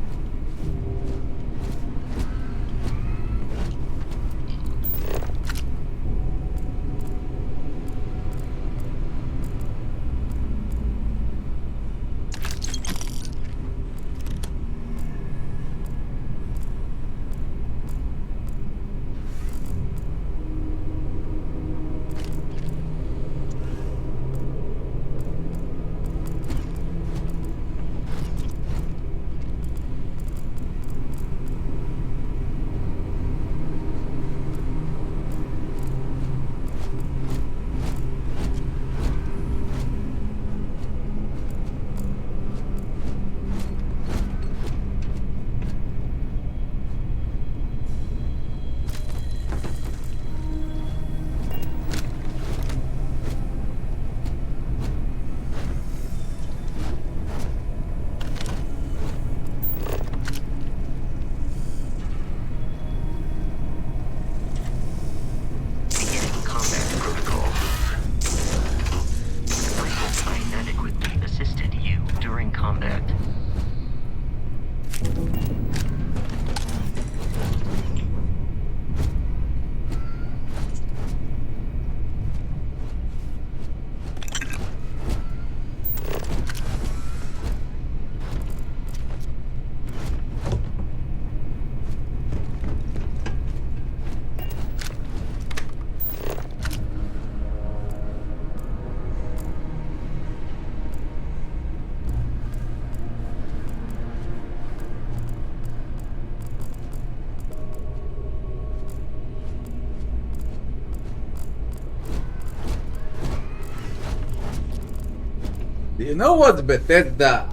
Speaker 1: You know what Bethesda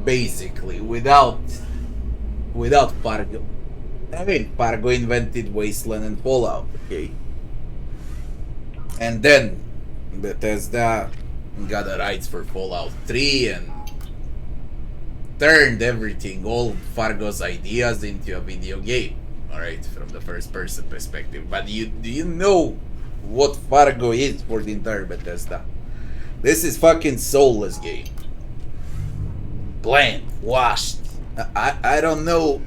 Speaker 1: basically without Fargo. I mean, Fargo invented Wasteland and Fallout, okay? And then Bethesda got the rights for Fallout 3 and turned everything, all Fargo's ideas into a video game. Alright, from the first person perspective. But do you know what Fargo is for the entire Bethesda? This is fucking soulless game. Bland, washed. I don't know.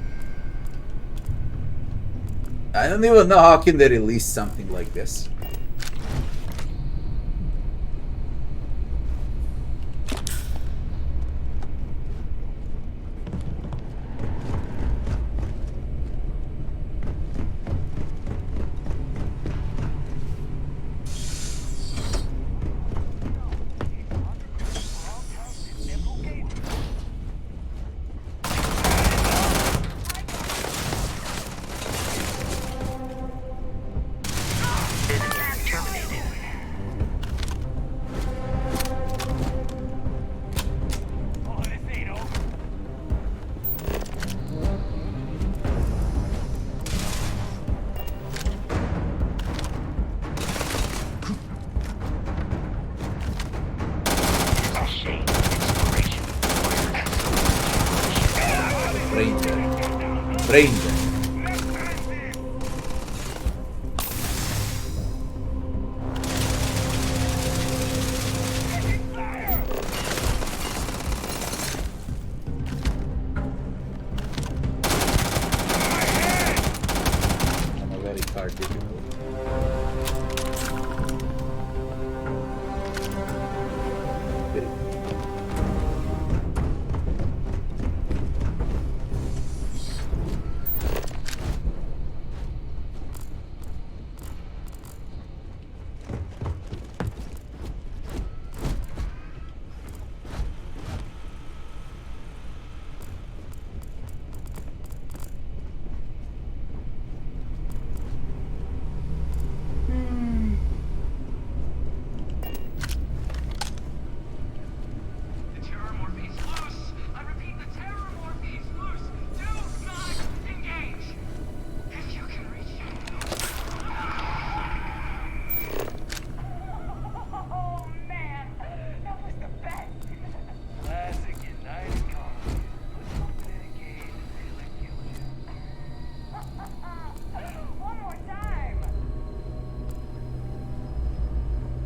Speaker 1: I don't even know how can they release something like this. stranger. On a very hard difficulty.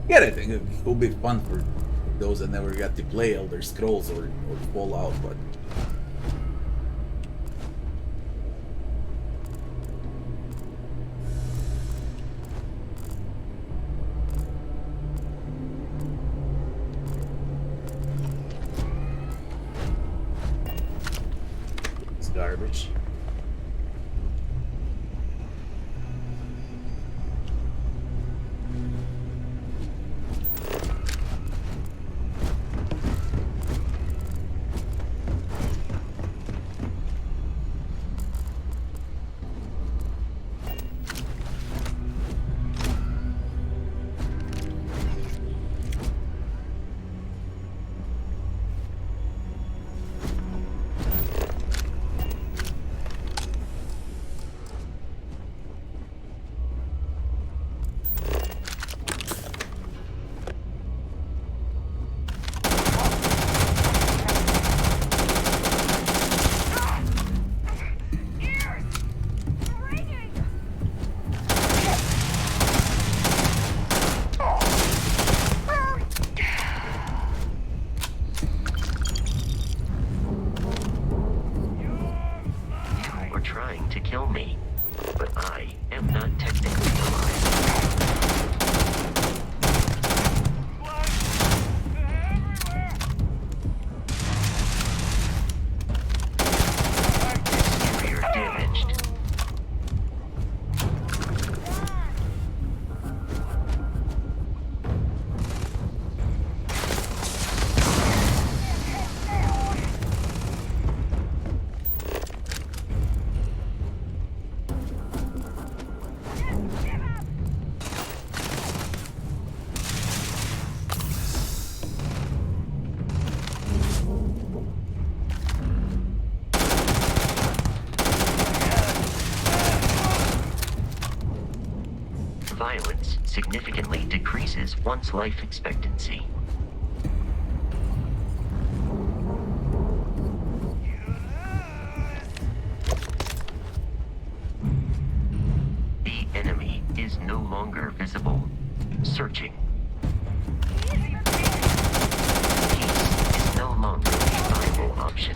Speaker 1: Yeah, I think it will be fun for those that never got to play Elder Scrolls or Fallout, but it's garbage.
Speaker 6: Trying to kill me, but I am not technically alive. Exterior damaged. Violence significantly decreases one's life expectancy. The enemy is no longer visible. Searching. Peace is no longer a viable option.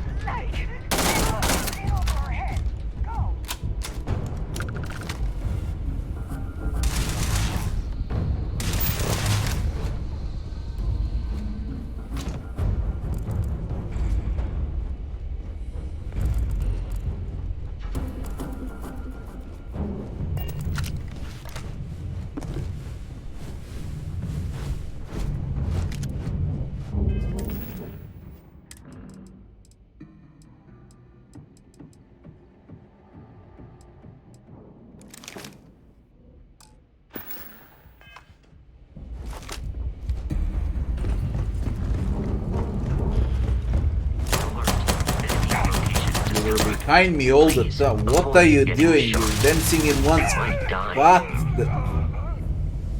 Speaker 1: Behind me all the time. What are you doing? You're dancing in one spot. What the...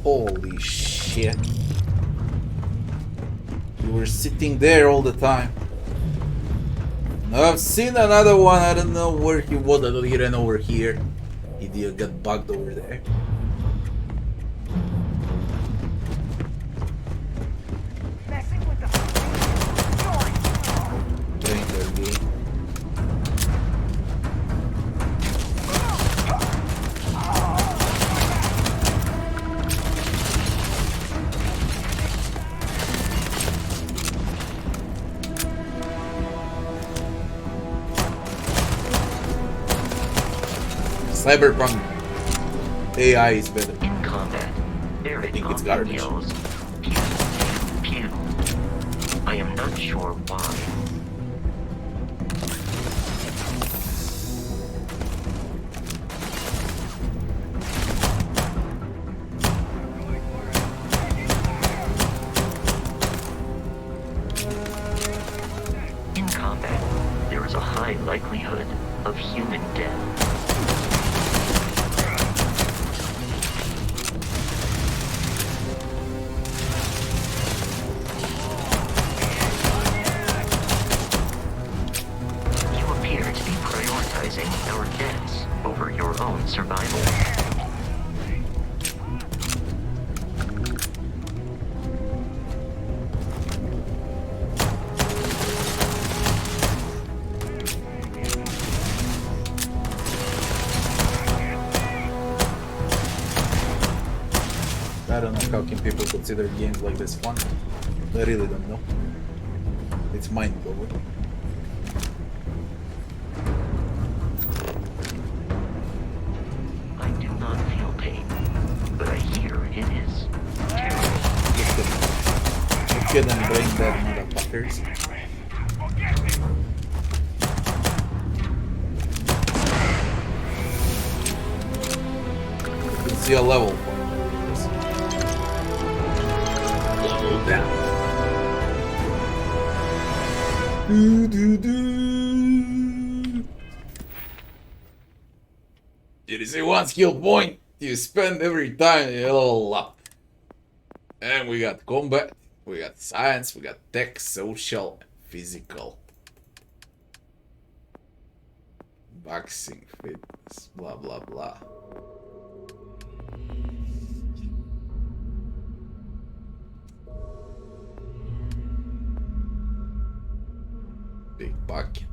Speaker 1: Holy shit. You were sitting there all the time. I've seen another one. I don't know where he was. I don't hear any over here. Idiot got bugged over there. Playing their game. Cyberpunk AI is better.
Speaker 6: In combat,
Speaker 1: I think it's garbage.
Speaker 6: yells, pew, pew. I am not sure why. In combat, there is a high likelihood of human death. Our deaths over your own survival.
Speaker 1: I don't know how can people consider games like this fun. I really don't know. It's mind-blowing. Look at them brain dead motherfuckers. You can see a level for this. Level down. Do do do. Did you see one skill point you spend every time you level up? And we got combat. We got science, we got tech, social, physical. Boxing, fitness, blah blah blah. Big bucket.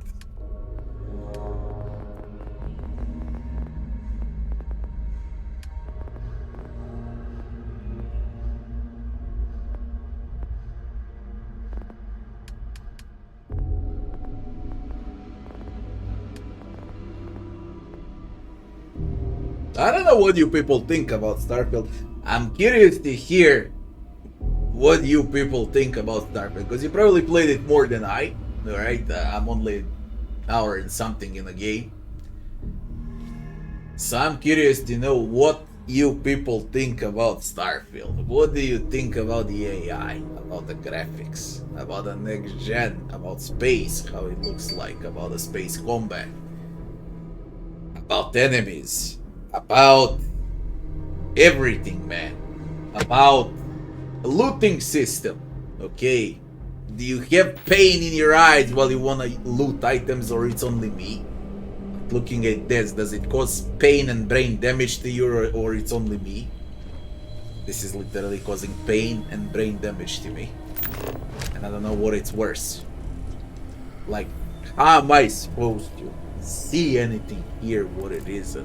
Speaker 1: I don't know what you people think about Starfield. I'm curious to hear what you people think about Starfield, because you probably played it more than I, right? I'm only an hour and something in the game. So I'm curious to know what you people think about Starfield. What do you think about the AI, about the graphics, about the next gen, about space, how it looks like, about the space combat, about enemies, about everything, man, about a looting system, okay? Do you have pain in your eyes while you wanna loot items, or it's only me? Looking at this, does it cause pain and brain damage to you, or it's only me? This is literally causing pain and brain damage to me, and I don't know what it's worse. Like, how am I supposed to see anything, hear what it is?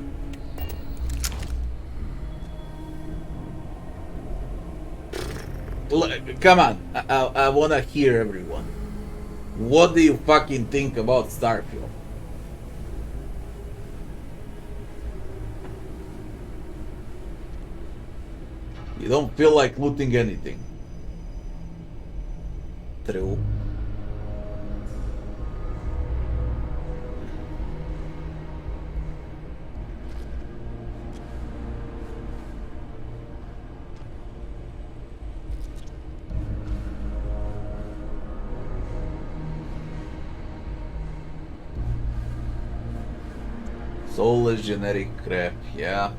Speaker 1: Come on, I wanna hear everyone. What do you fucking think about Starfield? You don't feel like looting anything. True. Soulless generic crap, yeah.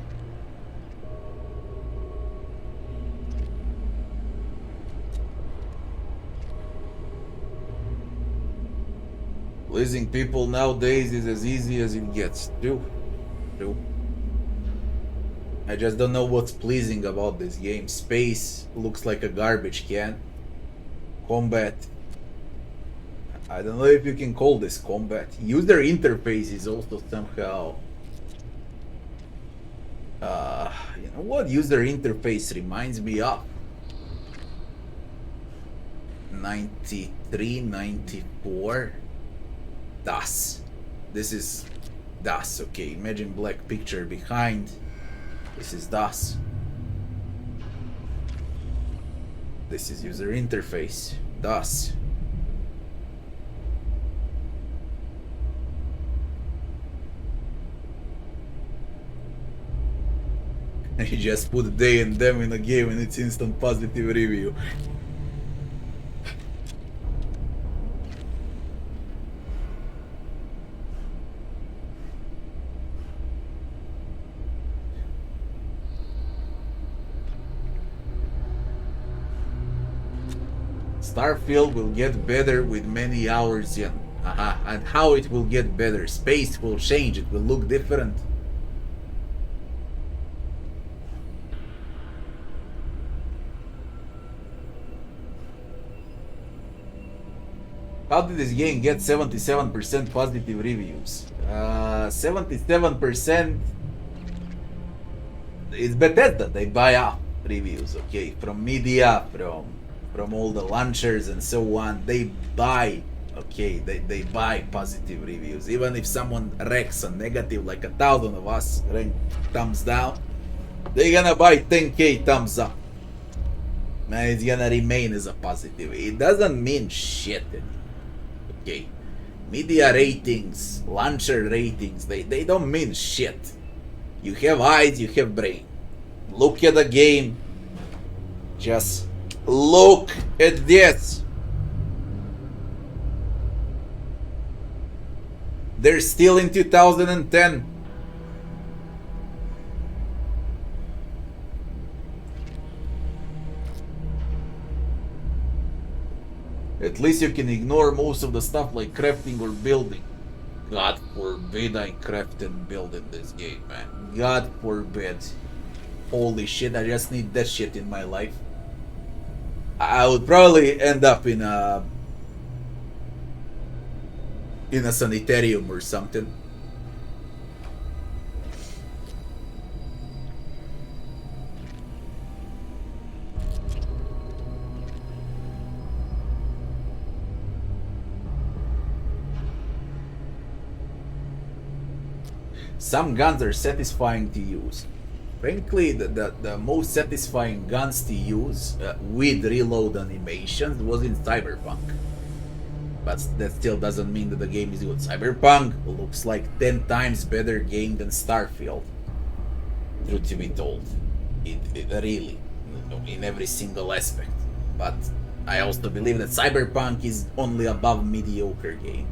Speaker 1: Pleasing people nowadays is as easy as it gets. True. I just don't know what's pleasing about this game. Space looks like a garbage can. Combat. I don't know if you can call this combat. User interface is also somehow... you know what user interface reminds me of? 93, 94. DOS. This is DOS, okay. Imagine black picture behind. This is DOS. This is user interface. DOS. You just put they and them in a game and it's instant positive review. Starfield will get better with many hours in. And how it will get better? Space will change, it will look different. How did this game get 77% positive reviews? 77%. It's Bethesda. They buy up reviews, okay, from media, from all the launchers and so on. They buy, okay, they buy positive reviews. Even if someone wrecks a negative, like 1,000 of us rank thumbs down, they're gonna buy 10k thumbs up. Man, it's gonna remain as a positive. It doesn't mean shit anymore. Okay, media ratings, launcher ratings, they don't mean shit. You have eyes, you have brain. Look at the game. Just look at this. They're still in 2010. At least you can ignore most of the stuff like crafting or building. God forbid I craft and build in this game, man. God forbid. Holy shit, I just need that shit in my life. I would probably end up in a sanitarium or something. Some guns are satisfying to use. Frankly, the most satisfying guns to use with reload animations was in Cyberpunk. But that still doesn't mean that the game is good. Cyberpunk looks like 10 times better game than Starfield. Truth to be told. It really, in every single aspect. But I also believe that Cyberpunk is only above mediocre game.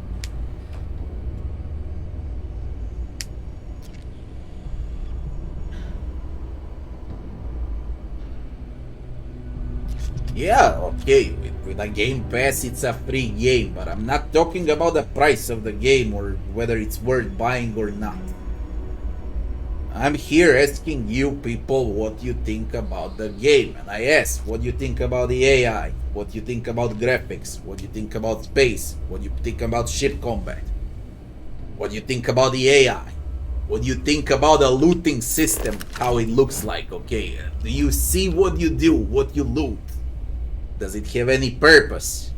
Speaker 1: Yeah, okay, with a Game Pass it's a free game, but I'm not talking about the price of the game or whether it's worth buying or not. I'm here asking you people what you think about the game, and I ask what you think about the AI, what you think about graphics, what you think about space, what you think about ship combat, what you think about the AI, what you think about the looting system, how it looks like, okay? Do you see what you do, what you loot? Does it have any purpose?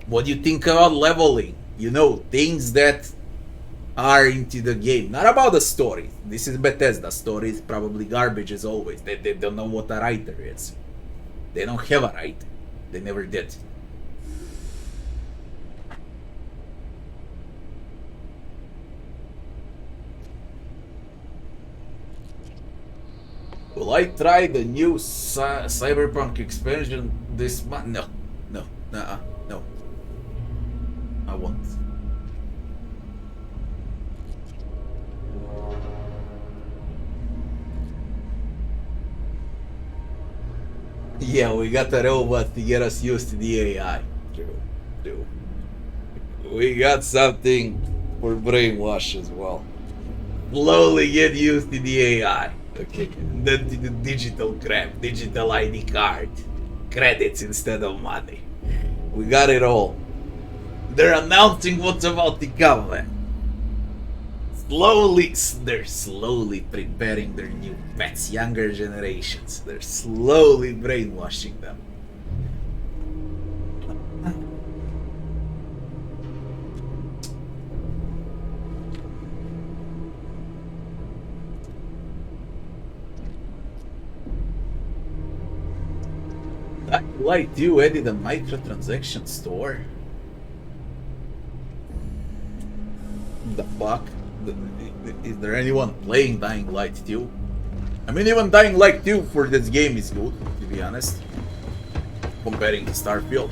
Speaker 1: What do you think about leveling? You know, things that are into the game. Not about the story. This is Bethesda. Story is probably garbage as always. They don't know what a writer is. They don't have a writer. They never did. Will I try the new Cyberpunk expansion this month? No. I won't. Yeah, we got the robots to get us used to the AI. True. We got something for brainwash as well. Slowly get used to the AI. Okay. The digital crap, digital ID card. Credits instead of money. We got it all. They're announcing what's about to come, man. They're slowly preparing their new pets, younger generations. They're slowly brainwashing them. Light, you added a microtransaction store? The fuck? Is there anyone playing Dying Light 2? I mean, even Dying Light 2 for this game is good, to be honest. Comparing to Starfield.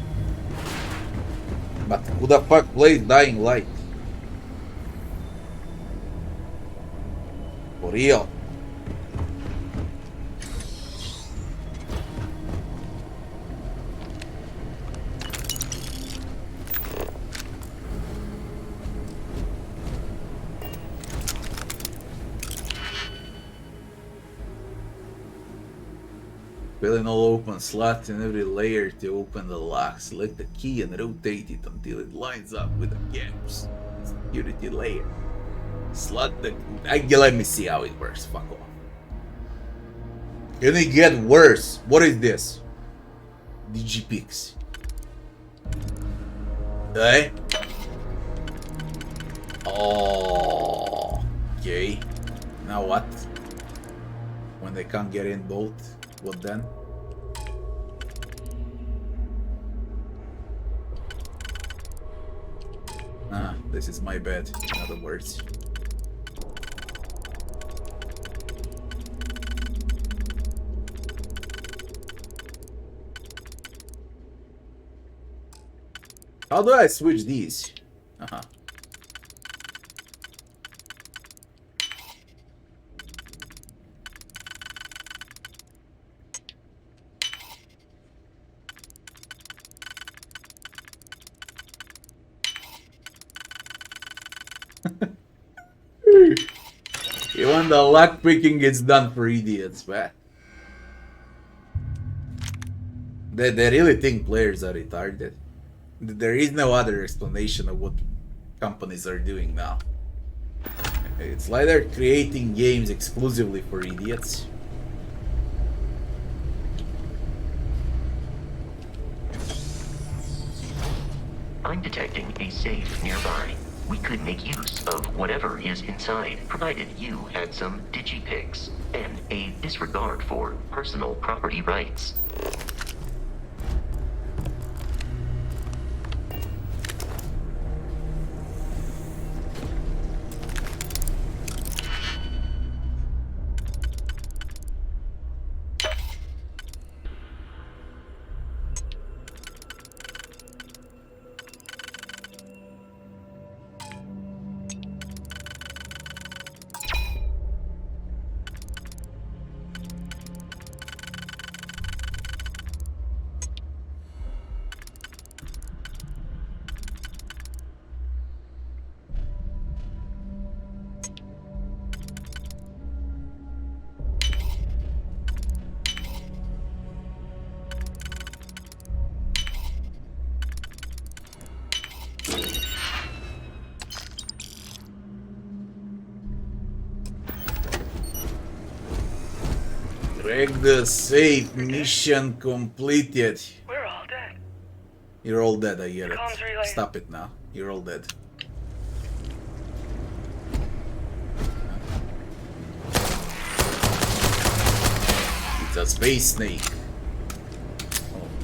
Speaker 1: But who the fuck plays Dying Light? For real. Fill in all open slots in every layer to open the lock. Select the key and rotate it until it lines up with the gaps. Security layer. Slot the... let me see how it works. Fuck off. Can it get worse? What is this? Digipix. Eh? Oh, okay. Now what? When they can't get in both, what then? Ah, this is my bed, in other words. How do I switch these? Uh-huh. Even the lock picking gets done for idiots, man. They really think players are retarded. There is no other explanation of what companies are doing now. It's like they're creating games exclusively for idiots.
Speaker 6: I'm detecting a safe nearby. We could make use of whatever is inside, provided you had some digipics and a disregard for personal property rights.
Speaker 1: Break the safe. Mission completed.
Speaker 7: We're all dead.
Speaker 1: You're all dead, I get it.
Speaker 7: Comms relay.
Speaker 1: Stop it now. You're all dead. It's a space snake.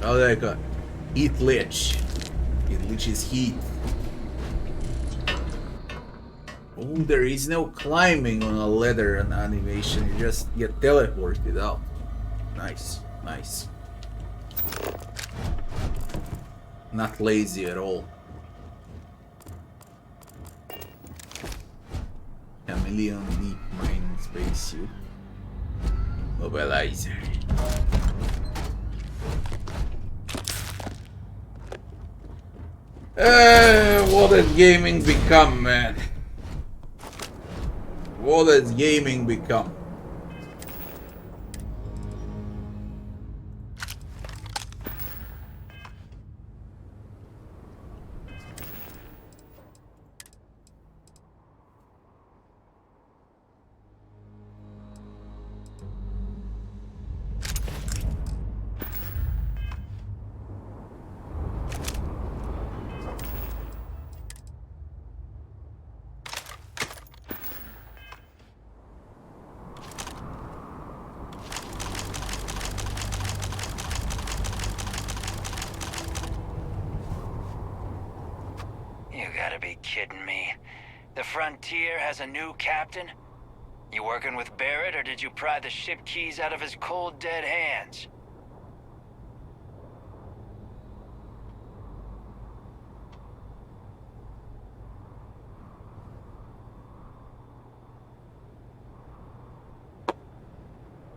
Speaker 1: Oh, how do I got? Heat lich. It leaches heat. Oh, there is no climbing on a ladder and animation. You just get teleported out. Nice, nice. Not lazy at all. Chameleon deep mining spacesuit. Mobilizer. What has gaming become, man? What has gaming become?
Speaker 8: You gotta be kidding me. The Frontier has a new captain? You working with Barrett, or did you pry the ship keys out of his cold, dead hands?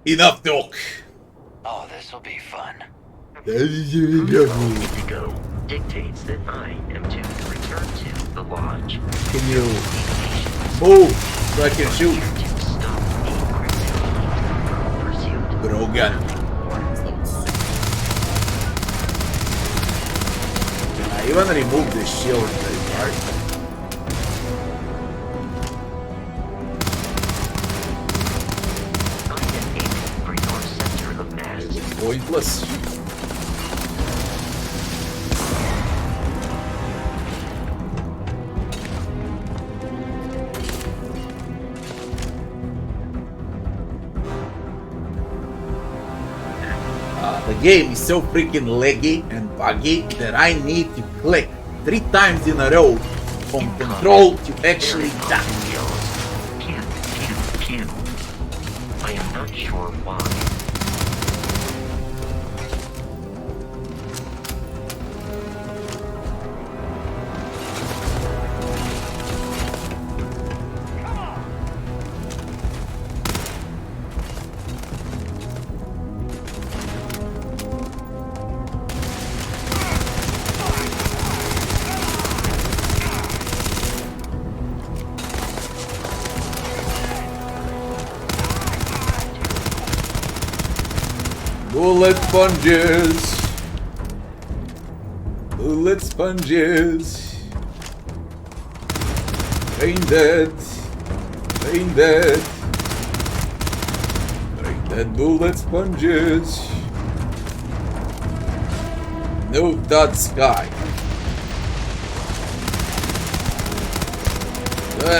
Speaker 1: Enough talk.
Speaker 8: Oh, this'll be fun.
Speaker 6: Indigo dictates that I am to return to the lodge.
Speaker 1: Can you move so I can shoot?
Speaker 6: To stop a crypto pursuit.
Speaker 1: Brogan. Can I even remove the shield very hard?
Speaker 6: I am aiming for your center of mass.
Speaker 1: Pointless. The game is so freaking laggy and buggy that I need to click 3 times in a row on control to actually die.
Speaker 6: Can. I am not sure why.
Speaker 1: Bullet sponges. Bullet sponges. Brain dead. Brain dead. Brain dead bullet sponges. No dot sky.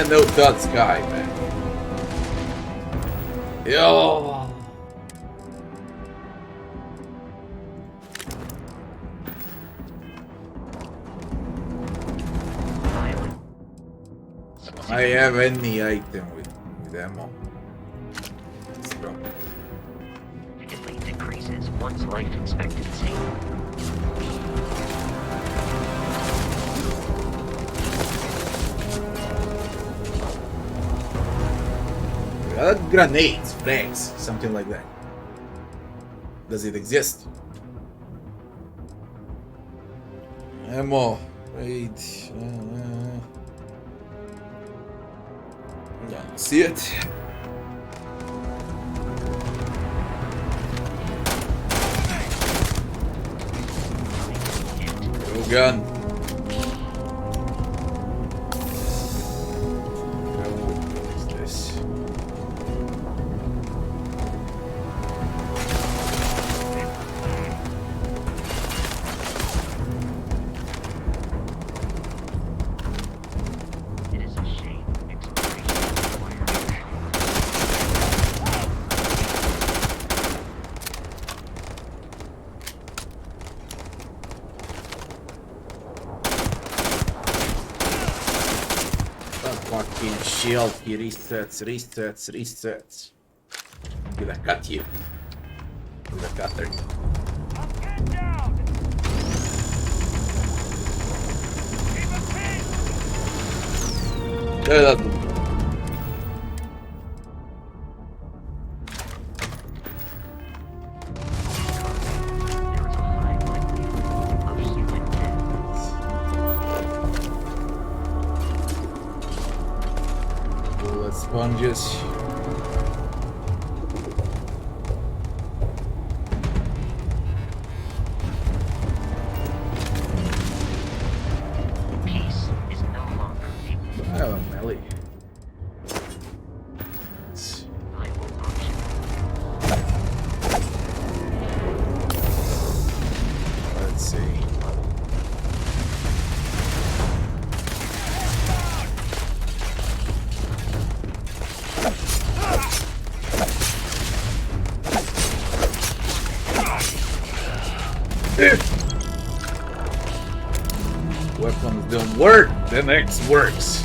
Speaker 1: No dot sky, man. Yo. I have any item with ammo. Let's go.
Speaker 6: Significantly decreases one's life expectancy.
Speaker 1: Grenades, frags, something like that. Does it exist? Ammo. Wait. Don't see it. Go gun. What is this?
Speaker 6: It is a shame.
Speaker 1: Fucking shield, he resets. Gonna cut you. Gonna cut her. There, that. sponges.
Speaker 6: Peace is no longer a
Speaker 1: Oh, Melly.
Speaker 6: viable option.
Speaker 1: Let's see. Weapons don't work, the next works.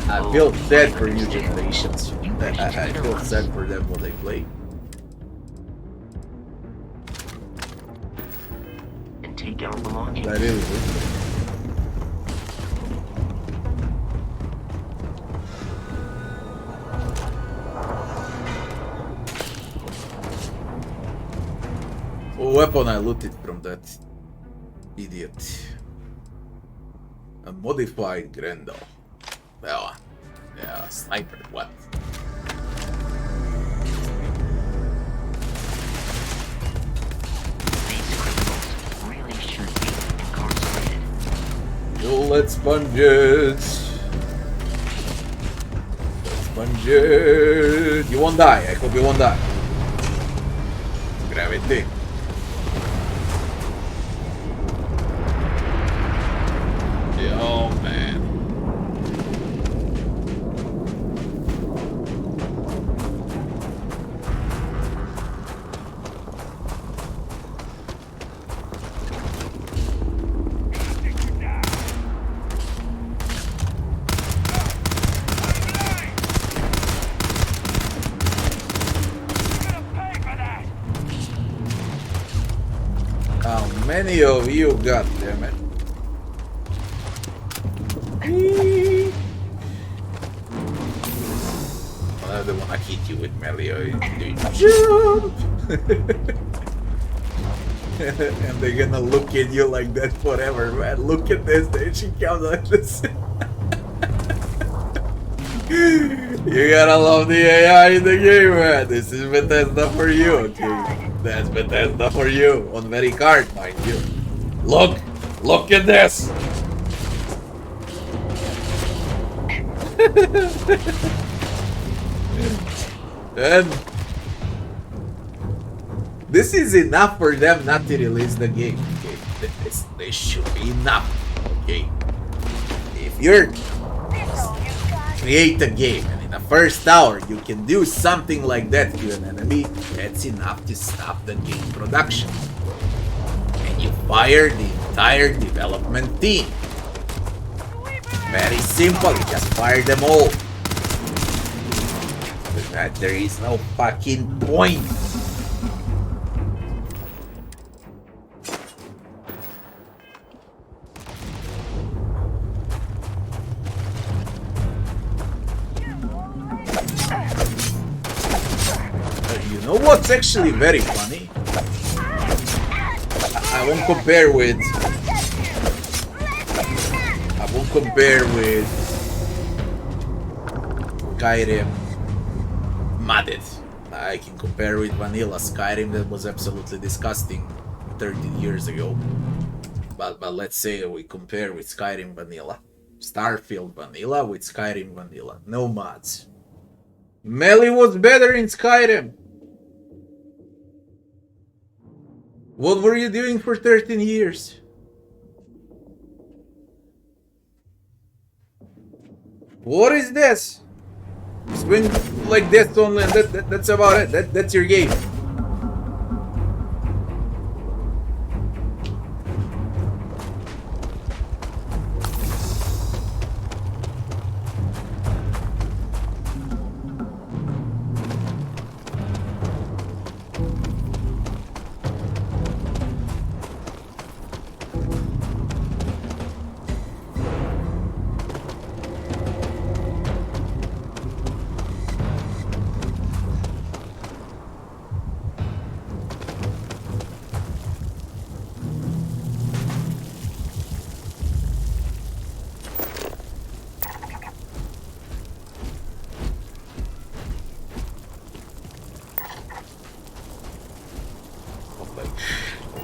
Speaker 1: I feel sad for new generations. I feel sad for them when they play.
Speaker 6: And take our belongings.
Speaker 1: That is it. What weapon I looted from that idiot? A modified Grendel. Well, yeah, sniper, what?
Speaker 6: These criminals really should be incarcerated.
Speaker 1: Bullet sponges. Sponges. You won't die. I hope you won't die. Gravity. Oh man. How many of you, god damn it? I don't wanna hit you with melee. Jump! And they're gonna look at you like that forever, man. Look at this, then she comes like this. You gotta love the AI in the game, man. This is Bethesda for you, okay? That's Bethesda for you. On very card, mind you. Look at this! And this is enough for them not to release the game, okay? This should be enough, okay? If you're create a game and in the first hour you can do something like that to an enemy, that's enough to stop the game production. And you fire the entire development team. Very simple, you just fire them all. But there is no fucking point. You know what's actually very funny? I won't compare with Skyrim modded. I can compare with vanilla Skyrim that was absolutely disgusting 13 years ago. But let's say we compare with Skyrim vanilla. Starfield vanilla with Skyrim vanilla. No mods. Melee was better in Skyrim. What were you doing for 13 years? What is this? Swing like this only, and that's about it. That's your game.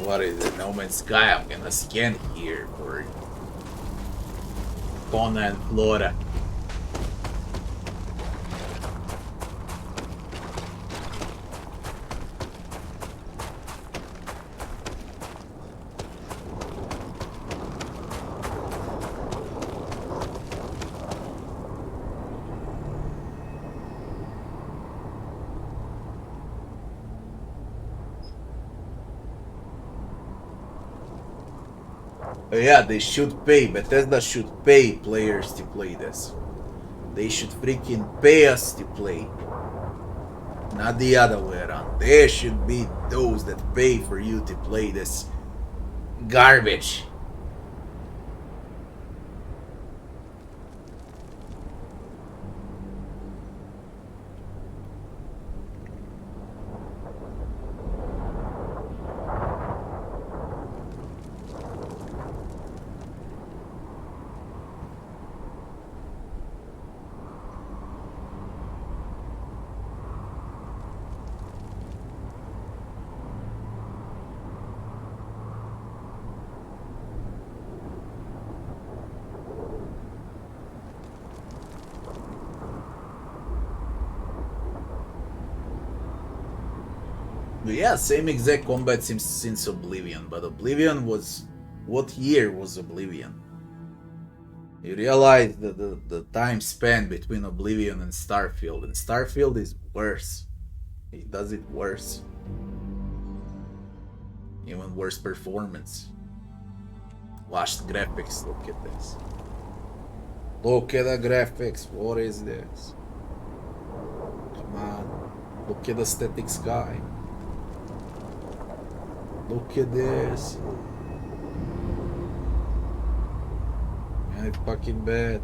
Speaker 1: What is it? No Man's Sky. I'm gonna scan here for fauna and flora. Yeah, they should pay. Bethesda should pay players to play this. They should freaking pay us to play. Not the other way around. There should be those that pay for you to play this garbage. Yeah, same exact combat since Oblivion, but Oblivion was... What year was Oblivion? You realize the time span between Oblivion and Starfield, and Starfield is worse. It does it worse. Even worse performance. Washed graphics, look at this. Look at the graphics, what is this? Come on, look at the static sky. Look at this. Man, it's fucking bad.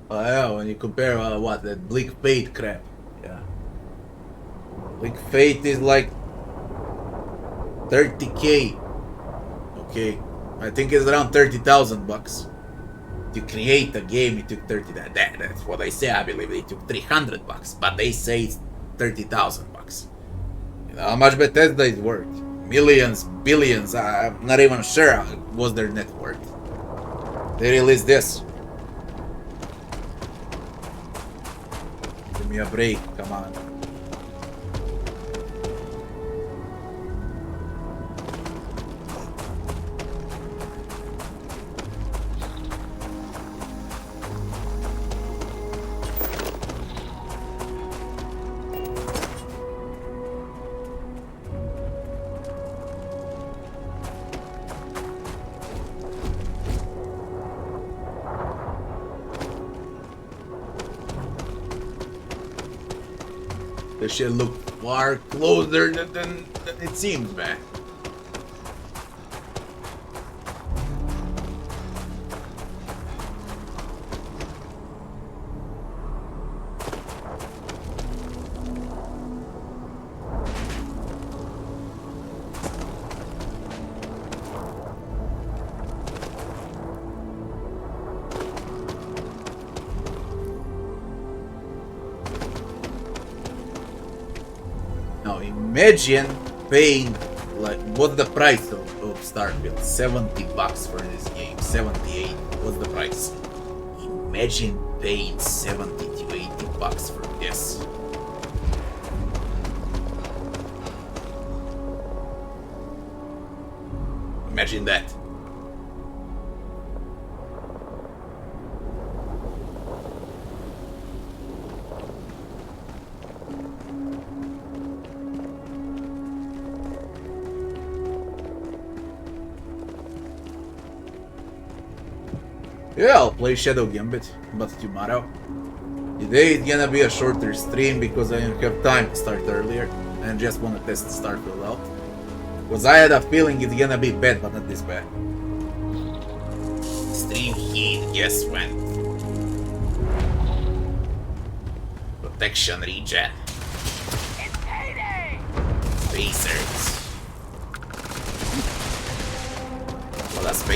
Speaker 1: Oh yeah, when you compare what, that Bleak Fate crap. Yeah. Bleak Fate is like 30k. Okay, I think it's around 30,000 bucks. To create a game, it took 30. That's what I say. I believe it took 300 bucks, but they say it's 30,000 bucks. You know how much Bethesda is worth? Millions, billions. I'm not even sure what's their net worth. They released this. Give me a break. Come on. This shit look far closer than it seems, man. Imagine paying, like, what's the price of Starfield? 70 bucks for this game, 78, what's the price? Imagine paying 70 to 80 bucks for this. Imagine that. Yeah, I'll play Shadow Gambit, but tomorrow. Today it's gonna be a shorter stream because I don't have time to start earlier and just wanna test Starfield out. Because I had a feeling it's gonna be bad, but not this bad. Stream heat, guess when? Protection regen.
Speaker 8: It's payday!
Speaker 1: Spacers.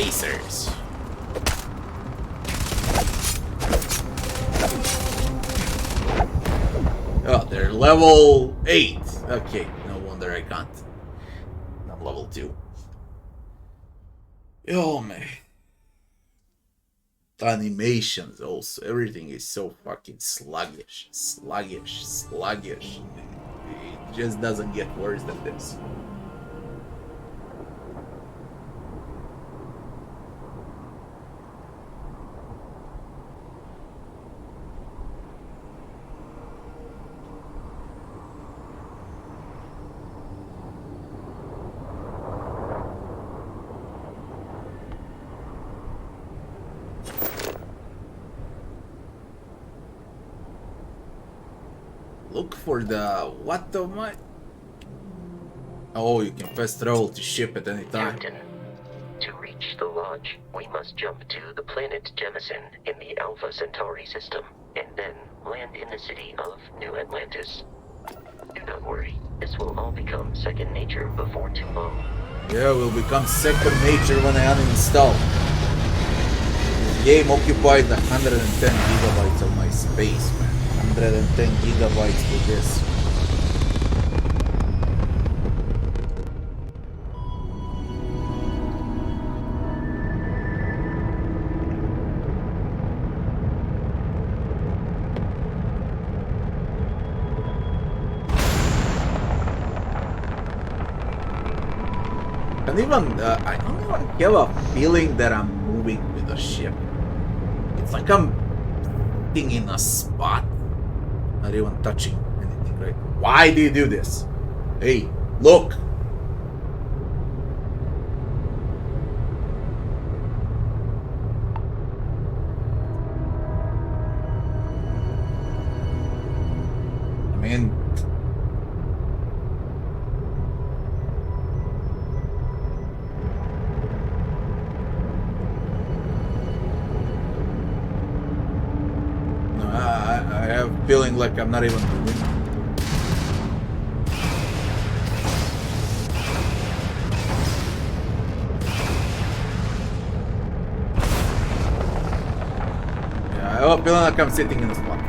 Speaker 1: Spacers. Oh, they're level 8. Okay, no wonder I can't. I'm level 2. Oh man. The animations also, everything is so fucking sluggish. It just doesn't get worse than this. Look for the... what the my... Oh, you can fast travel to ship at any time.
Speaker 6: Captain, to reach the lodge, we must jump to the planet Jemison in the Alpha Centauri system, and then land in the city of New Atlantis. Do not worry, this will all become second nature before too long.
Speaker 1: Yeah, will become second nature when I uninstall. This game occupied 110 gigabytes of my space, man. 110 gigabytes for this. And even, I don't even have a feeling that I'm moving with the ship. It's like I'm sitting in a spot. Not even touching anything, right? Why do you do this? Hey, look! I mean... I have a feeling like I'm not even moving. Yeah, I have a feeling like I'm sitting in a spot.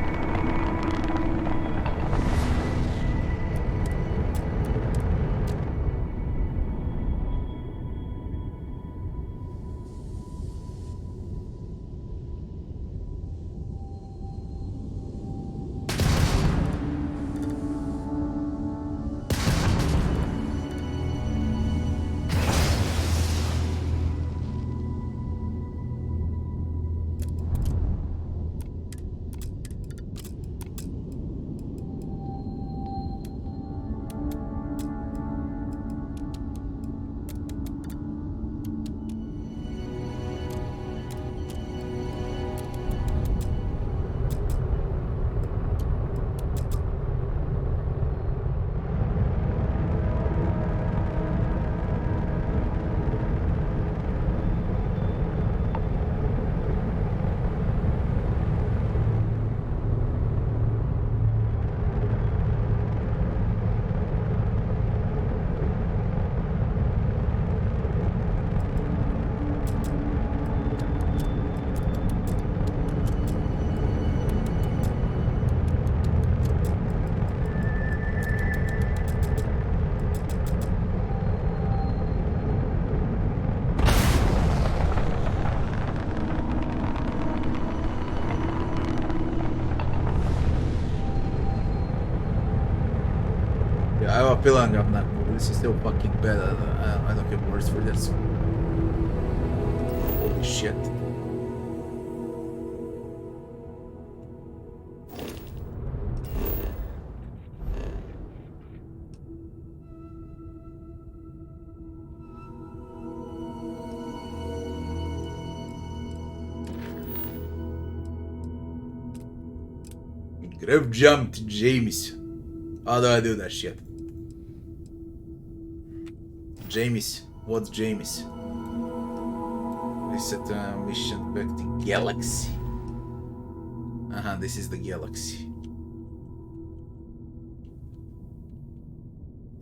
Speaker 1: I have a feeling I'm not moving. This is still fucking bad. I don't have words for this. Holy shit. Grave jump to James. How do I do that shit? James, what's James? Reset mission back to galaxy. This is the galaxy.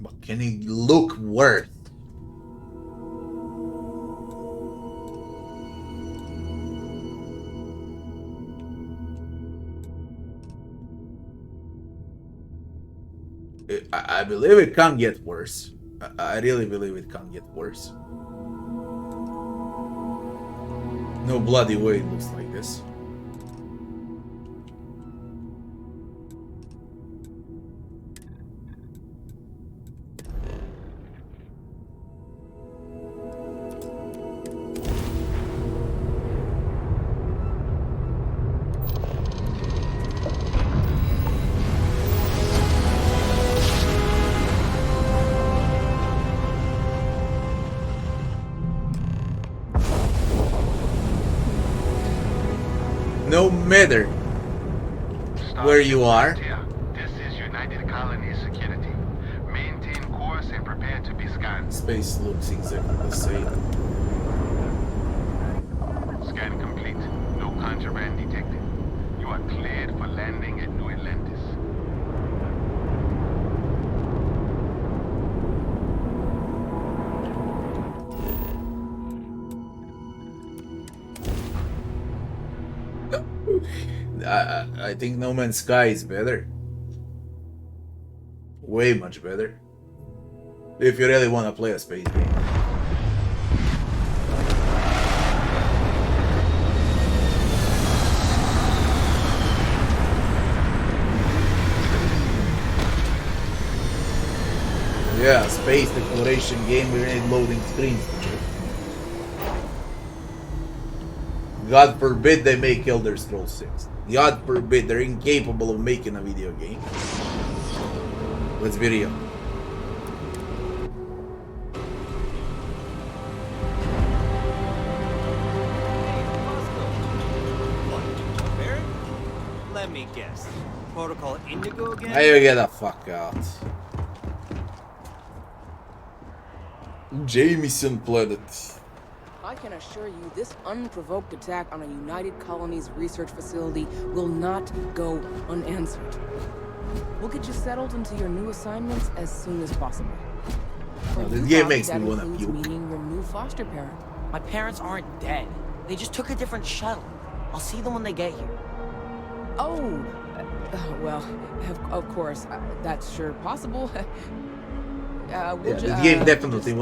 Speaker 1: But can it look worth? I believe it can't get worse. I really believe it can't get worse. No bloody way it looks like this. No matter where you are.
Speaker 5: This is United Colony Security. Maintain course and prepare to be scanned.
Speaker 1: Space looks exactly the same.
Speaker 5: Scan complete. No contraband detected. You are cleared for landing at New Atlantis.
Speaker 1: I think No Man's Sky is better. Way much better. If you really want to play a space game. Yeah, space exploration game with loading screens. God forbid they make Elder Scrolls 6. God forbid, they're incapable of making a video game. Let's be real.
Speaker 9: Let me guess. Protocol Indigo again?
Speaker 1: Now you get the fuck out. Jameson Planet.
Speaker 10: I can assure you this unprovoked attack on a United Colonies research facility will not go unanswered. We'll get you settled into your new assignments as soon as possible. For
Speaker 1: This
Speaker 10: you,
Speaker 1: game
Speaker 10: Bobby,
Speaker 1: makes me
Speaker 10: that
Speaker 1: wanna
Speaker 10: includes
Speaker 1: puke.
Speaker 10: meeting your new foster parent.
Speaker 9: My parents aren't dead. They just took a different shuttle. I'll see them when they get here.
Speaker 10: Oh, well, of course, that's sure possible.
Speaker 1: Yeah, this game definitely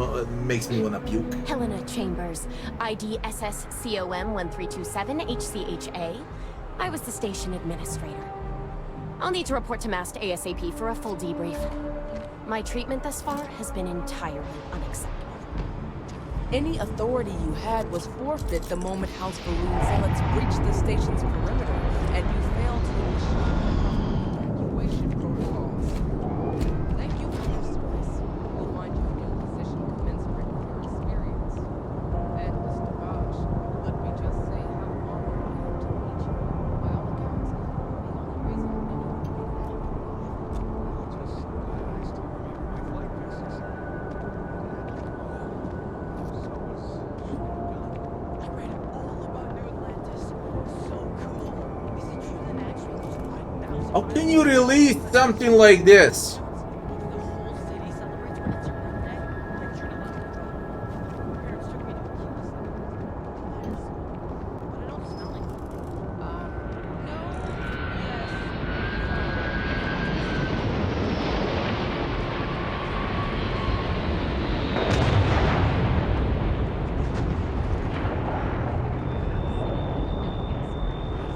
Speaker 1: makes me wanna puke.
Speaker 11: Helena Chambers, ID SSCOM 1327 HCHA. I was the station administrator. I'll need to report to MAST ASAP for a full debrief. My treatment thus far has been entirely unacceptable.
Speaker 10: Any authority you had was forfeit the moment House Balloon Zealots breached the station's perimeter, and you failed to initiate evacuation protocols. Thank you for your service. We'll find you a new position commensurate with your experience. And Mr. Bosch, let me just say how honored I am to meet you. By all accounts, the only reason anyone
Speaker 1: How can you release something like this?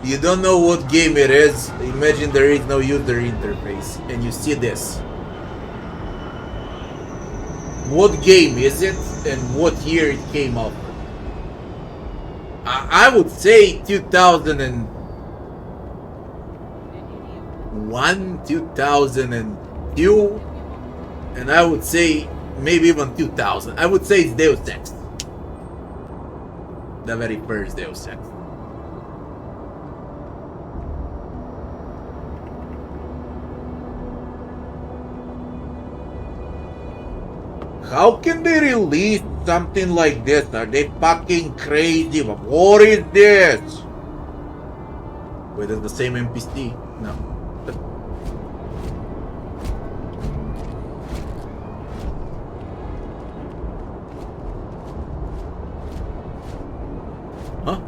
Speaker 1: You don't know what game it is. Imagine there is no user interface and you see this. What game is it and what year it came out? I would say 2001, 2002, and I would say maybe even 2000. I would say it's Deus Ex. The very first Deus Ex. How can they release something like this? Are they fucking crazy? What is this? Wait, it's the same NPC? No. Huh?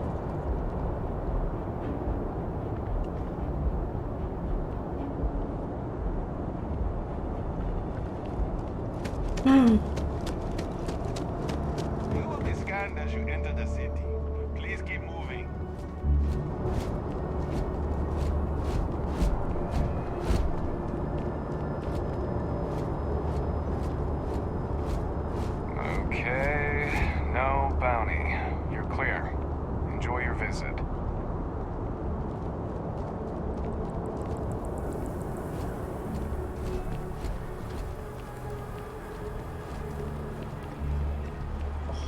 Speaker 5: you enter the city. Please keep moving.
Speaker 12: Okay, no bounty. You're clear. Enjoy your visit.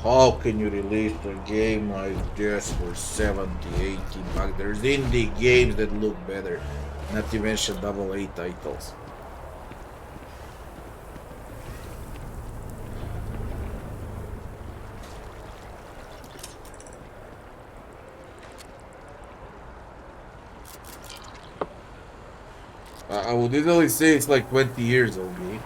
Speaker 1: How can you release a game like this for 70, 80 bucks? There's indie games that look better, not to mention AA titles. I would easily say it's like 20 years old game.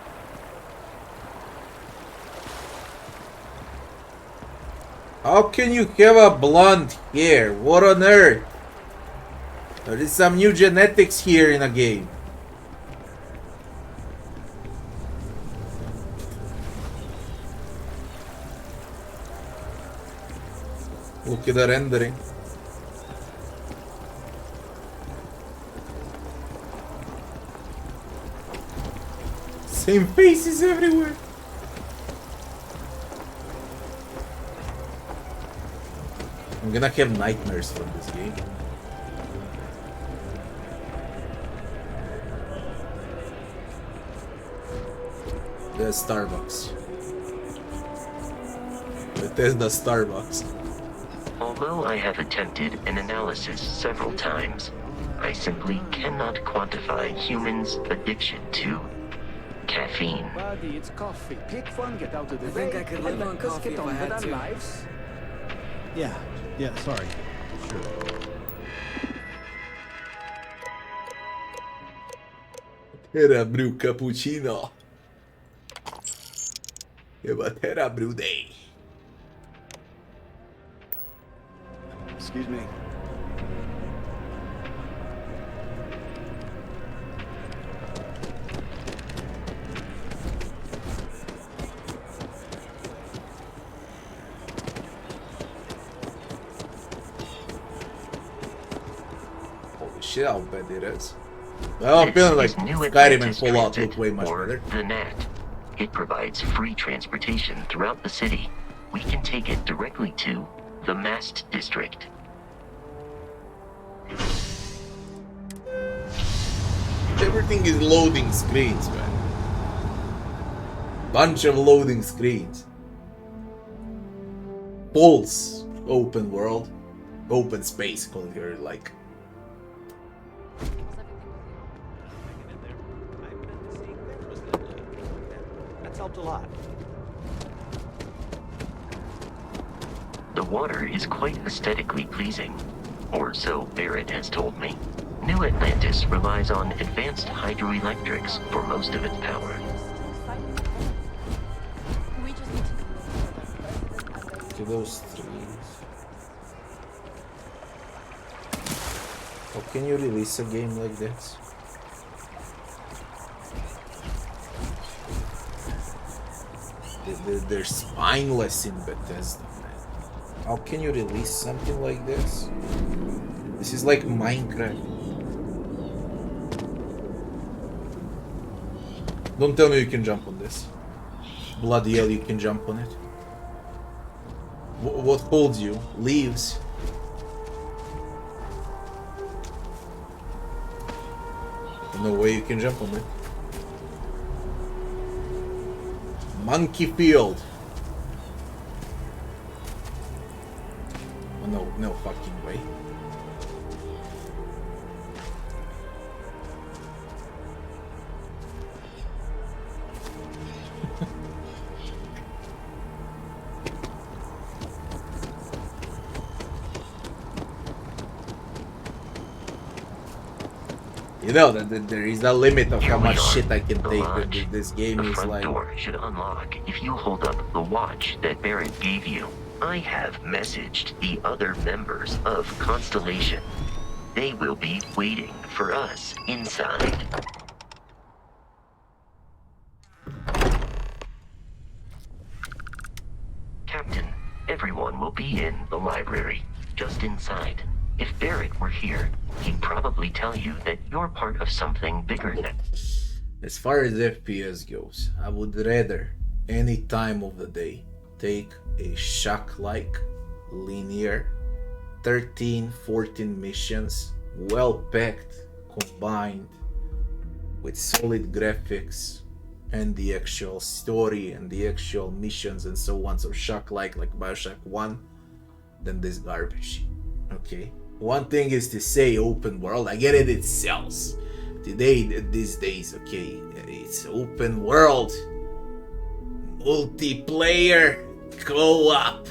Speaker 1: How can you have a blonde hair? What on earth? There is some new genetics here in a game. Look at the rendering. Same faces everywhere. I'm gonna have nightmares from this game. The Starbucks. Bethesda Starbucks.
Speaker 6: Although I have attempted an analysis several times, I simply cannot quantify humans' addiction to caffeine.
Speaker 13: Buddy, it's coffee. Pick one, get out of the
Speaker 9: I
Speaker 13: way,
Speaker 9: think I could live on
Speaker 13: let us
Speaker 9: coffee
Speaker 13: get
Speaker 9: if
Speaker 13: on
Speaker 9: I had
Speaker 13: with our
Speaker 9: to.
Speaker 13: lives.
Speaker 14: Yeah, sorry. Sure.
Speaker 1: Era brew cappuccino. Era brew day.
Speaker 3: Excuse me.
Speaker 1: Shit, I'll bet it is. Well, I'm feeling like Skyrim and Fallout look way much better.
Speaker 6: The NAT. It provides free transportation throughout the city. We can take it directly to the Mast District.
Speaker 1: Everything is loading screens, man. Bunch of loading screens. Pulse, open world, open space, call it like.
Speaker 14: That's helped a lot.
Speaker 6: The water is quite aesthetically pleasing, or so Barrett has told me. New Atlantis relies on advanced hydroelectrics for most of its power.
Speaker 1: To those trees. How can you release a game like this? They're spineless in Bethesda, man. How can you release something like this? This is like Minecraft. Don't tell me you can jump on this. Bloody hell, you can jump on it. What holds you? Leaves. No way you can jump on it. Monkey Field. Oh, no fucking way. You know that there is a limit of how much shit I can take. This game is like.
Speaker 6: The front door should unlock if you hold up the watch that Barrett gave you. I have messaged the other members of Constellation. They will be waiting for us inside. Captain, Everyone will be in the library, just inside. If Barrett were here, he'd probably tell you that you're part of something bigger now.
Speaker 1: As far as FPS goes, I would rather, any time of the day, take a shock-like, linear, 13-14 missions, well-packed, combined, with solid graphics, and the actual story, and the actual missions, and so on, so shock-like, like Bioshock 1, than this garbage, okay? One thing is to say open world, I get it sells. These days, okay, it's open world, multiplayer, co-op,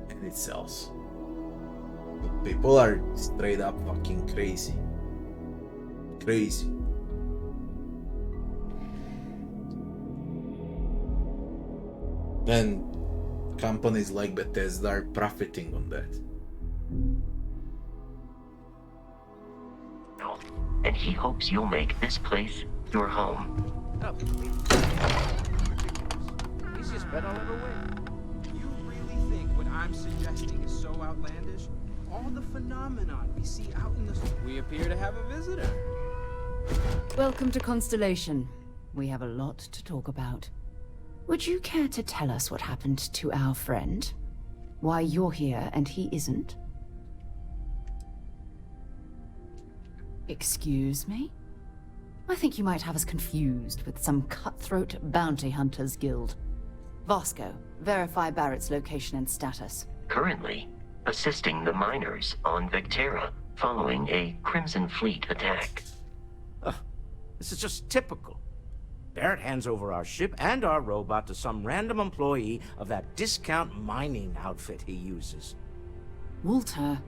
Speaker 1: and it sells. But people are straight up fucking crazy. Crazy. And companies like Bethesda are profiting on that.
Speaker 6: And he hopes you'll make this place your home.
Speaker 15: Easiest bet I'll ever win. You really think what I'm suggesting is so outlandish? All the phenomenon we see out in the... We appear to have a visitor.
Speaker 2: Welcome to Constellation. We have a lot to talk about. Would you care to tell us what happened to our friend? Why you're here and he isn't? Excuse me? I think you might have us confused with some cutthroat bounty hunters guild. Vasco, verify Barrett's location and status.
Speaker 6: Currently, assisting the miners on Vectera following a Crimson Fleet attack.
Speaker 14: This is just typical. Barrett hands over our ship and our robot to some random employee of that discount mining outfit he uses.
Speaker 2: Walter.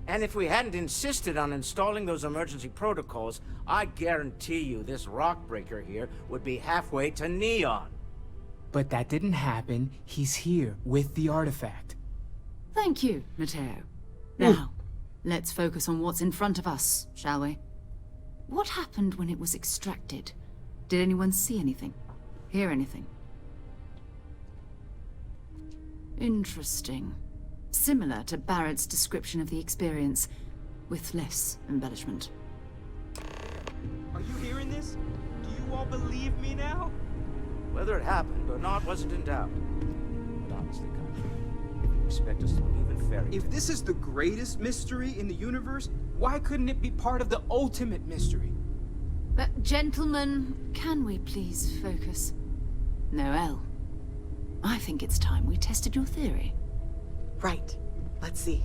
Speaker 14: And if we hadn't insisted on installing those emergency protocols, I guarantee you this rock breaker here would be halfway to Neon.
Speaker 15: But that didn't happen. He's here with the artifact.
Speaker 2: Thank you, Matteo. Now, let's focus on what's in front of us, shall we? What happened when it was extracted? Did anyone see anything? Hear anything? Interesting. Similar to Barrett's description of the experience, with less embellishment.
Speaker 15: Are you hearing this? Do you all believe me now?
Speaker 14: Whether it happened or not wasn't in doubt. But honestly, Country, if you expect us to believe in fairy tales...
Speaker 15: If this is the greatest mystery in the universe, why couldn't it be part of the ultimate mystery?
Speaker 2: Gentlemen, can we please focus? Noel, I think it's time we tested your theory.
Speaker 16: Right. Let's see.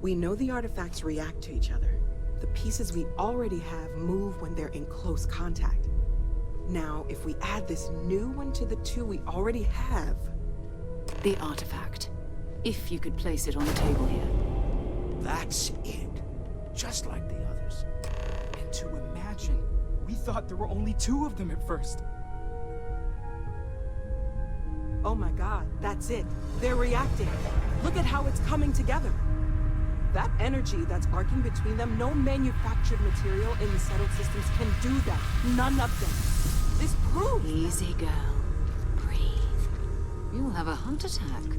Speaker 16: We know the artifacts react to each other. The pieces we already have move when they're in close contact. Now, if we add this new one to the two we already have...
Speaker 2: The artifact. If you could place it on the table here.
Speaker 14: That's it. Just like the others.
Speaker 15: And to imagine, we thought there were only two of them at first.
Speaker 16: Oh my god, that's it. They're reacting. Look at how it's coming together. That energy that's arcing between them, no manufactured material in the settled systems can do that. None of them. This proves...
Speaker 2: Easy, girl. Breathe. You'll have a heart attack.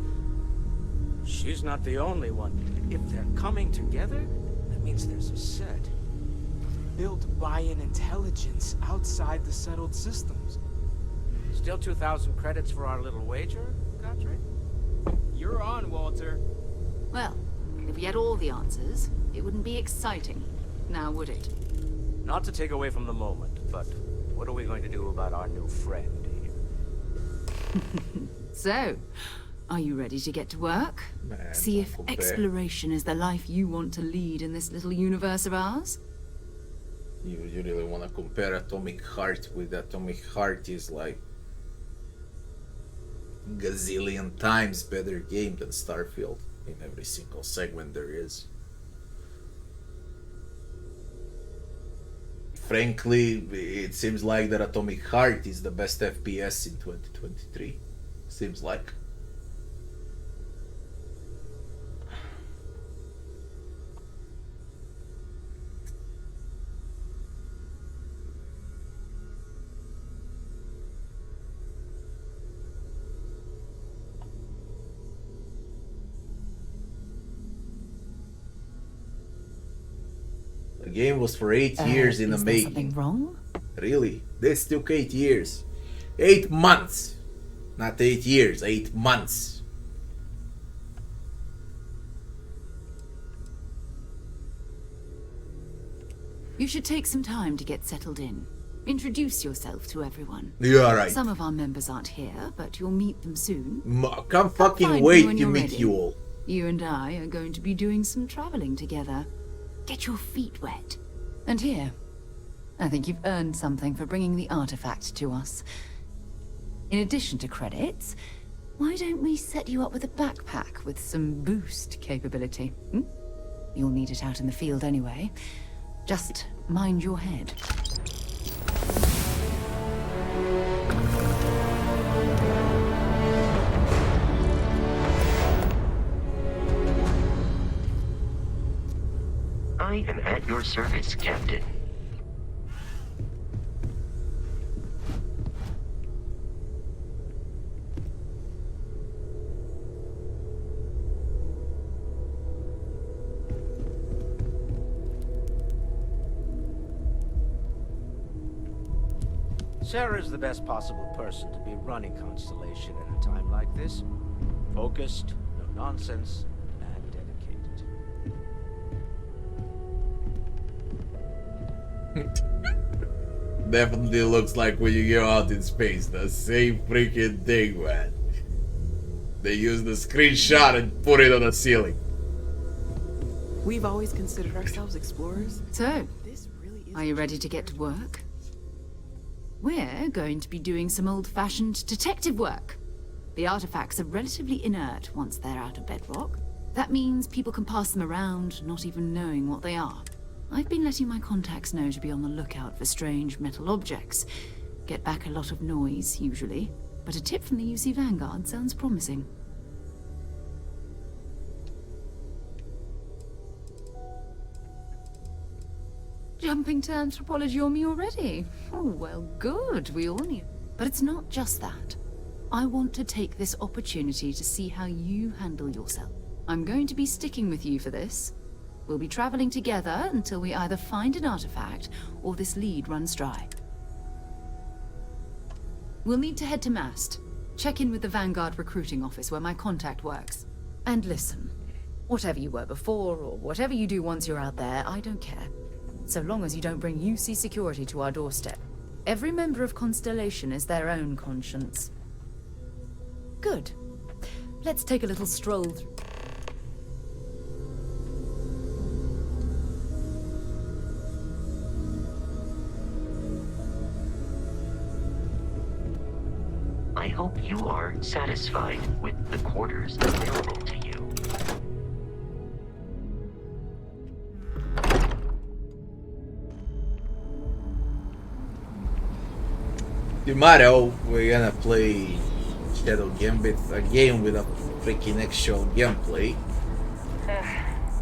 Speaker 14: She's not the only one. If they're coming together, that means there's a set.
Speaker 15: Built by an intelligence outside the settled systems.
Speaker 14: Still 2,000 credits for our little wager, Godfrey?
Speaker 15: You're on, Walter.
Speaker 2: Well, if we had all the answers, it wouldn't be exciting, now would it?
Speaker 14: Not to take away from the moment, but what are we going to do about our new friend here?
Speaker 2: So, are you ready to get to work?
Speaker 1: Man,
Speaker 2: see if exploration is the life you want to lead in this little universe of ours?
Speaker 1: You really want to compare Atomic Heart with Atomic Heart is like gazillion times better game than Starfield in every single segment there is. Frankly, it seems like that Atomic Heart is the best FPS in 2023. Seems like. game was for 8 years in the
Speaker 2: Is there
Speaker 1: making.
Speaker 2: something wrong?
Speaker 1: Really? This took 8 years. 8 months! Not 8 years, 8 months.
Speaker 2: You should take some time to get settled in. Introduce yourself to everyone.
Speaker 1: Yeah, right.
Speaker 2: Some of our members aren't here, but you'll meet them soon.
Speaker 1: Can't fucking
Speaker 2: find
Speaker 1: wait
Speaker 2: me when
Speaker 1: to
Speaker 2: you're
Speaker 1: meet
Speaker 2: ready.
Speaker 1: you all.
Speaker 2: You and I are going to be doing some traveling together. Get your feet wet. And here, I think you've earned something for bringing the artifact to us. In addition to credits, why don't we set you up with a backpack with some boost capability? You'll need it out in the field anyway. Just mind your head.
Speaker 6: I am at your service, Captain.
Speaker 14: Sarah's the best possible person to be running Constellation at a time like this. Focused, no nonsense, and dedicated.
Speaker 1: Definitely looks like when you go out in space, the same freaking thing, man. They use the screenshot and put it on the ceiling.
Speaker 16: We've always considered ourselves explorers.
Speaker 2: So, are you ready to get to work? We're going to be doing some old-fashioned detective work. The artifacts are relatively inert once they're out of bedrock. That means people can pass them around, not even knowing what they are. I've been letting my contacts know to be on the lookout for strange metal objects. Get back a lot of noise, usually. But a tip from the UC Vanguard sounds promising. Jumping to anthropology on me already? Oh, well, good. We all knew. But it's not just that. I want to take this opportunity to see how you handle yourself. I'm going to be sticking with you for this. We'll be traveling together until we either find an artifact or this lead runs dry. We'll need to head to Mast. Check in with the Vanguard recruiting office where my contact works. And listen, whatever you were before or whatever you do once you're out there, I don't care. So long as you don't bring UC security to our doorstep. Every member of Constellation is their own conscience. Good. Let's take a little stroll through.
Speaker 6: I hope you are satisfied with the quarters available to you.
Speaker 1: Tomorrow we're gonna play Shadow Gambit, a game with a freaking actual gameplay.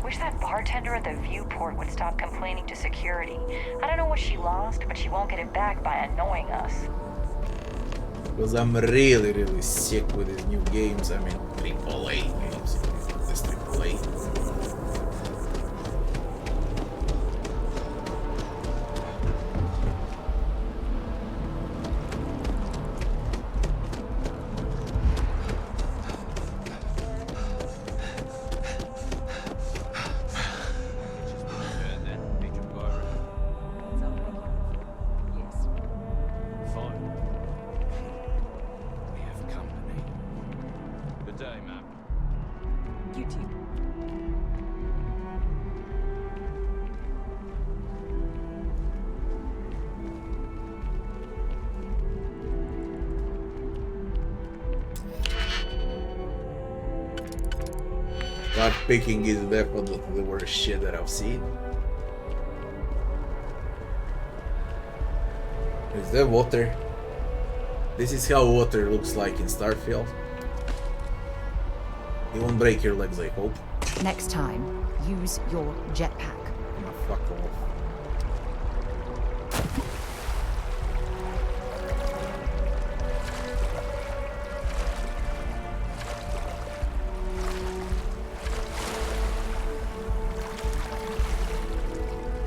Speaker 17: Wish that bartender at the viewport would stop complaining to security. I don't know what she lost, but she won't get it back by annoying us.
Speaker 1: Because I'm really sick with these new games. I mean, AAA games. This AAA. Lockpicking is definitely the worst shit that I've seen. Is there water? This is how water looks like in Starfield. You won't break your legs, I hope.
Speaker 2: Next time, use your jetpack.
Speaker 1: Oh, fuck off.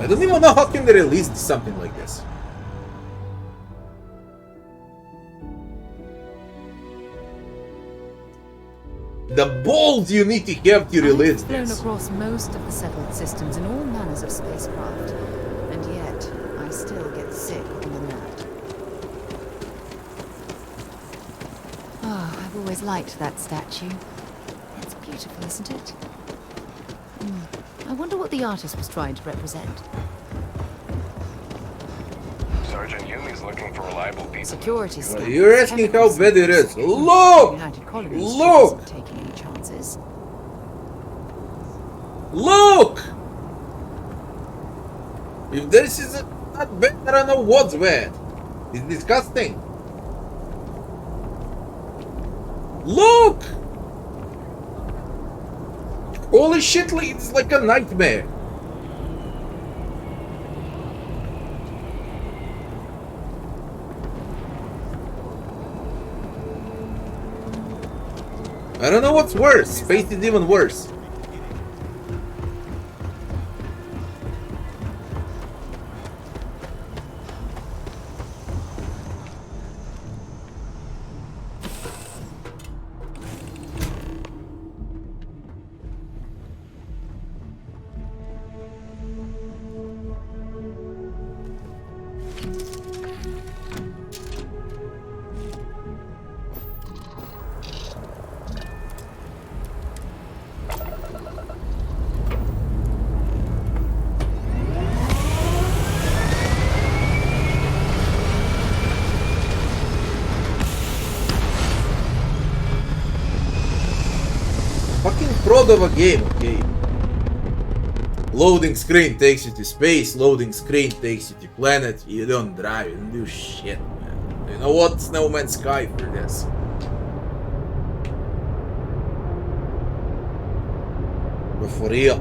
Speaker 1: I don't even know how can they release something like this. The balls you need to have to release
Speaker 18: I've flown
Speaker 1: this.
Speaker 18: across most of the settled systems in all manners of spacecraft, and yet I still get sick on the mat. Oh, I've always liked that statue. It's beautiful, isn't it? I wonder what the artist was trying to represent.
Speaker 12: Sergeant Yumi's looking for reliable people.
Speaker 18: Security
Speaker 1: Well, you're asking how bad it is. Look! Look!
Speaker 18: Taking any chances.
Speaker 1: Look! If this is not bad, I don't know what's bad. It's disgusting. Look! Holy shit, it's like a nightmare. I don't know what's worse. Space is even worse. Fucking fraud of a game, okay? Loading screen takes you to space, loading screen takes you to planet, you don't drive, you don't do shit, man. You know what? No Man's Sky for this. But for real.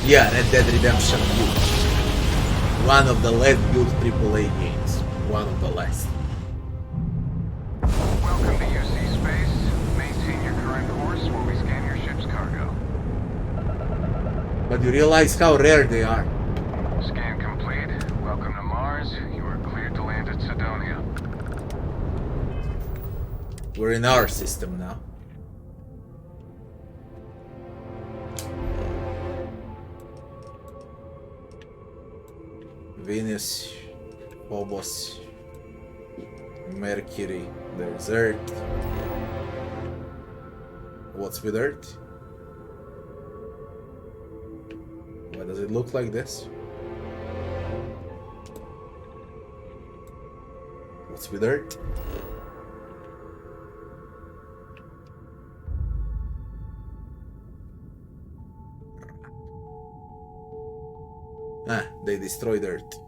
Speaker 1: Yeah, Red Dead Redemption 2. One of the less good AAA games. One of the last.
Speaker 12: Welcome to UC Space. Maintain your current course while we scan your ship's cargo.
Speaker 1: But you realize how rare they are.
Speaker 12: Scan complete. Welcome to Mars. You are cleared to land at Sidonia.
Speaker 1: We're in our system now. Venus, Phobos, Mercury, there's Earth. What's with Earth? Why does it look like this? What's with Earth? Ah, they destroyed Earth.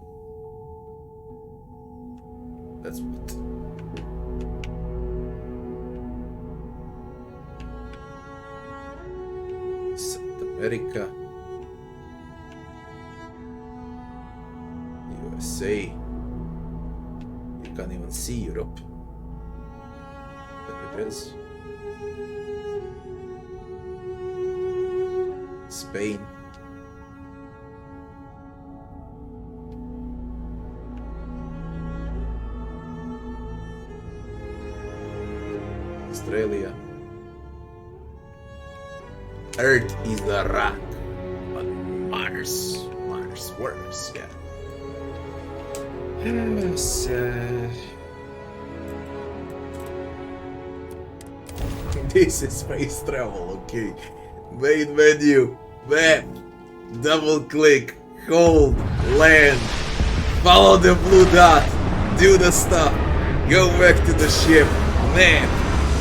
Speaker 1: That's what. South America. USA. You can't even see Europe. There it is. Spain. Australia. Earth is a rock, but Mars works, yeah. Yes, this is space travel, okay. Main menu, map, double click, hold, land, follow the blue dot, do the stuff, go back to the ship, map,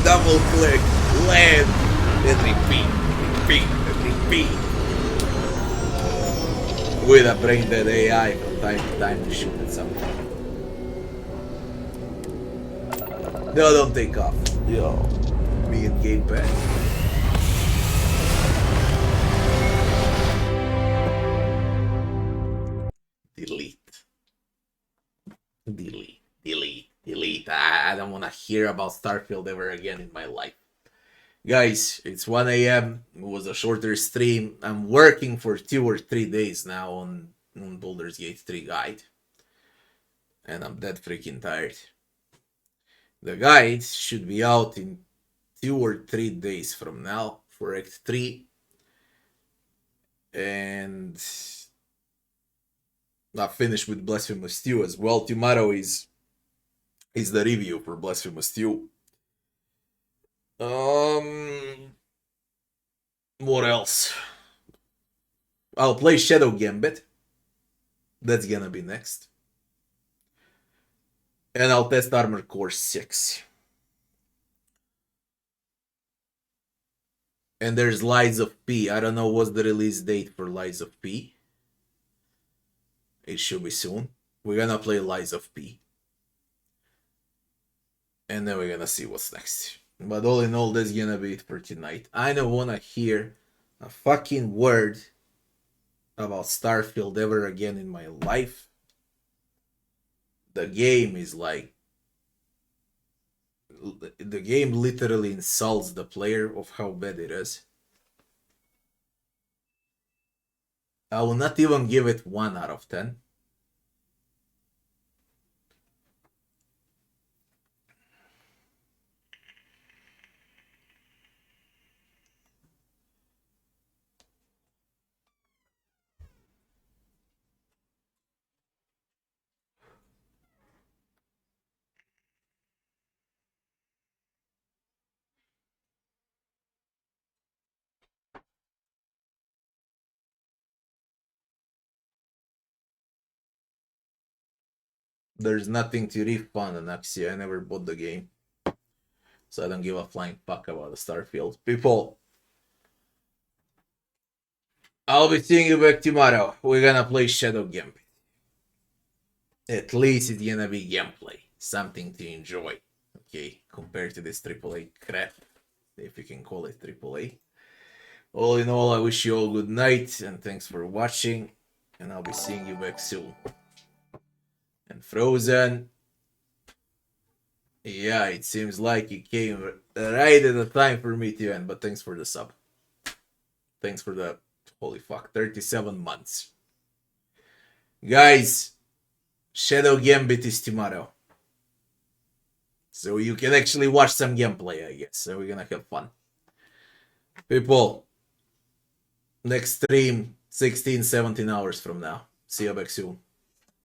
Speaker 1: double click, land, and repeat. repeat, repeat. With a brain dead AI from time to time to shoot at something. No, don't take off. Yo. Me and gamepad. Delete. Delete. Delete. Delete. I don't want to hear about Starfield ever again in my life. Guys, it's 1 a.m. It was a shorter stream. I'm working for 2 or 3 days now on Baldur's Gate 3 guide. And I'm dead freaking tired. The guide should be out in 2 or 3 days from now for Act 3. And I'll finish with Blasphemous 2 as well. Tomorrow is the review for Blasphemous 2. What else? I'll play Shadow Gambit. That's gonna be next. And I'll test Armored Core 6. And there's Lies of P. I don't know what's the release date for Lies of P. It should be soon. We're gonna play Lies of P. And then we're gonna see what's next. But all in all, that's gonna be it for tonight. I don't wanna hear a fucking word about Starfield ever again in my life. The game is like... The game literally insults the player of how bad it is. I will not even give it 1 out of 10. There's nothing to refund on Axia. I never bought the game. So I don't give a flying fuck about the Starfield. People, I'll be seeing you back tomorrow. We're gonna play Shadow Gambit. At least it's gonna be gameplay. Something to enjoy. Okay, compared to this AAA crap. If you can call it AAA. All in all, I wish you all good night. And thanks for watching. And I'll be seeing you back soon. And Frozen. Yeah, it seems like it came right at the time for me to end. But thanks for the sub. Thanks for the... Holy fuck, 37 months. Guys, Shadow Gambit is tomorrow. So you can actually watch some gameplay, I guess. So we're gonna have fun. People, next stream, 16, 17 hours from now. See you back soon.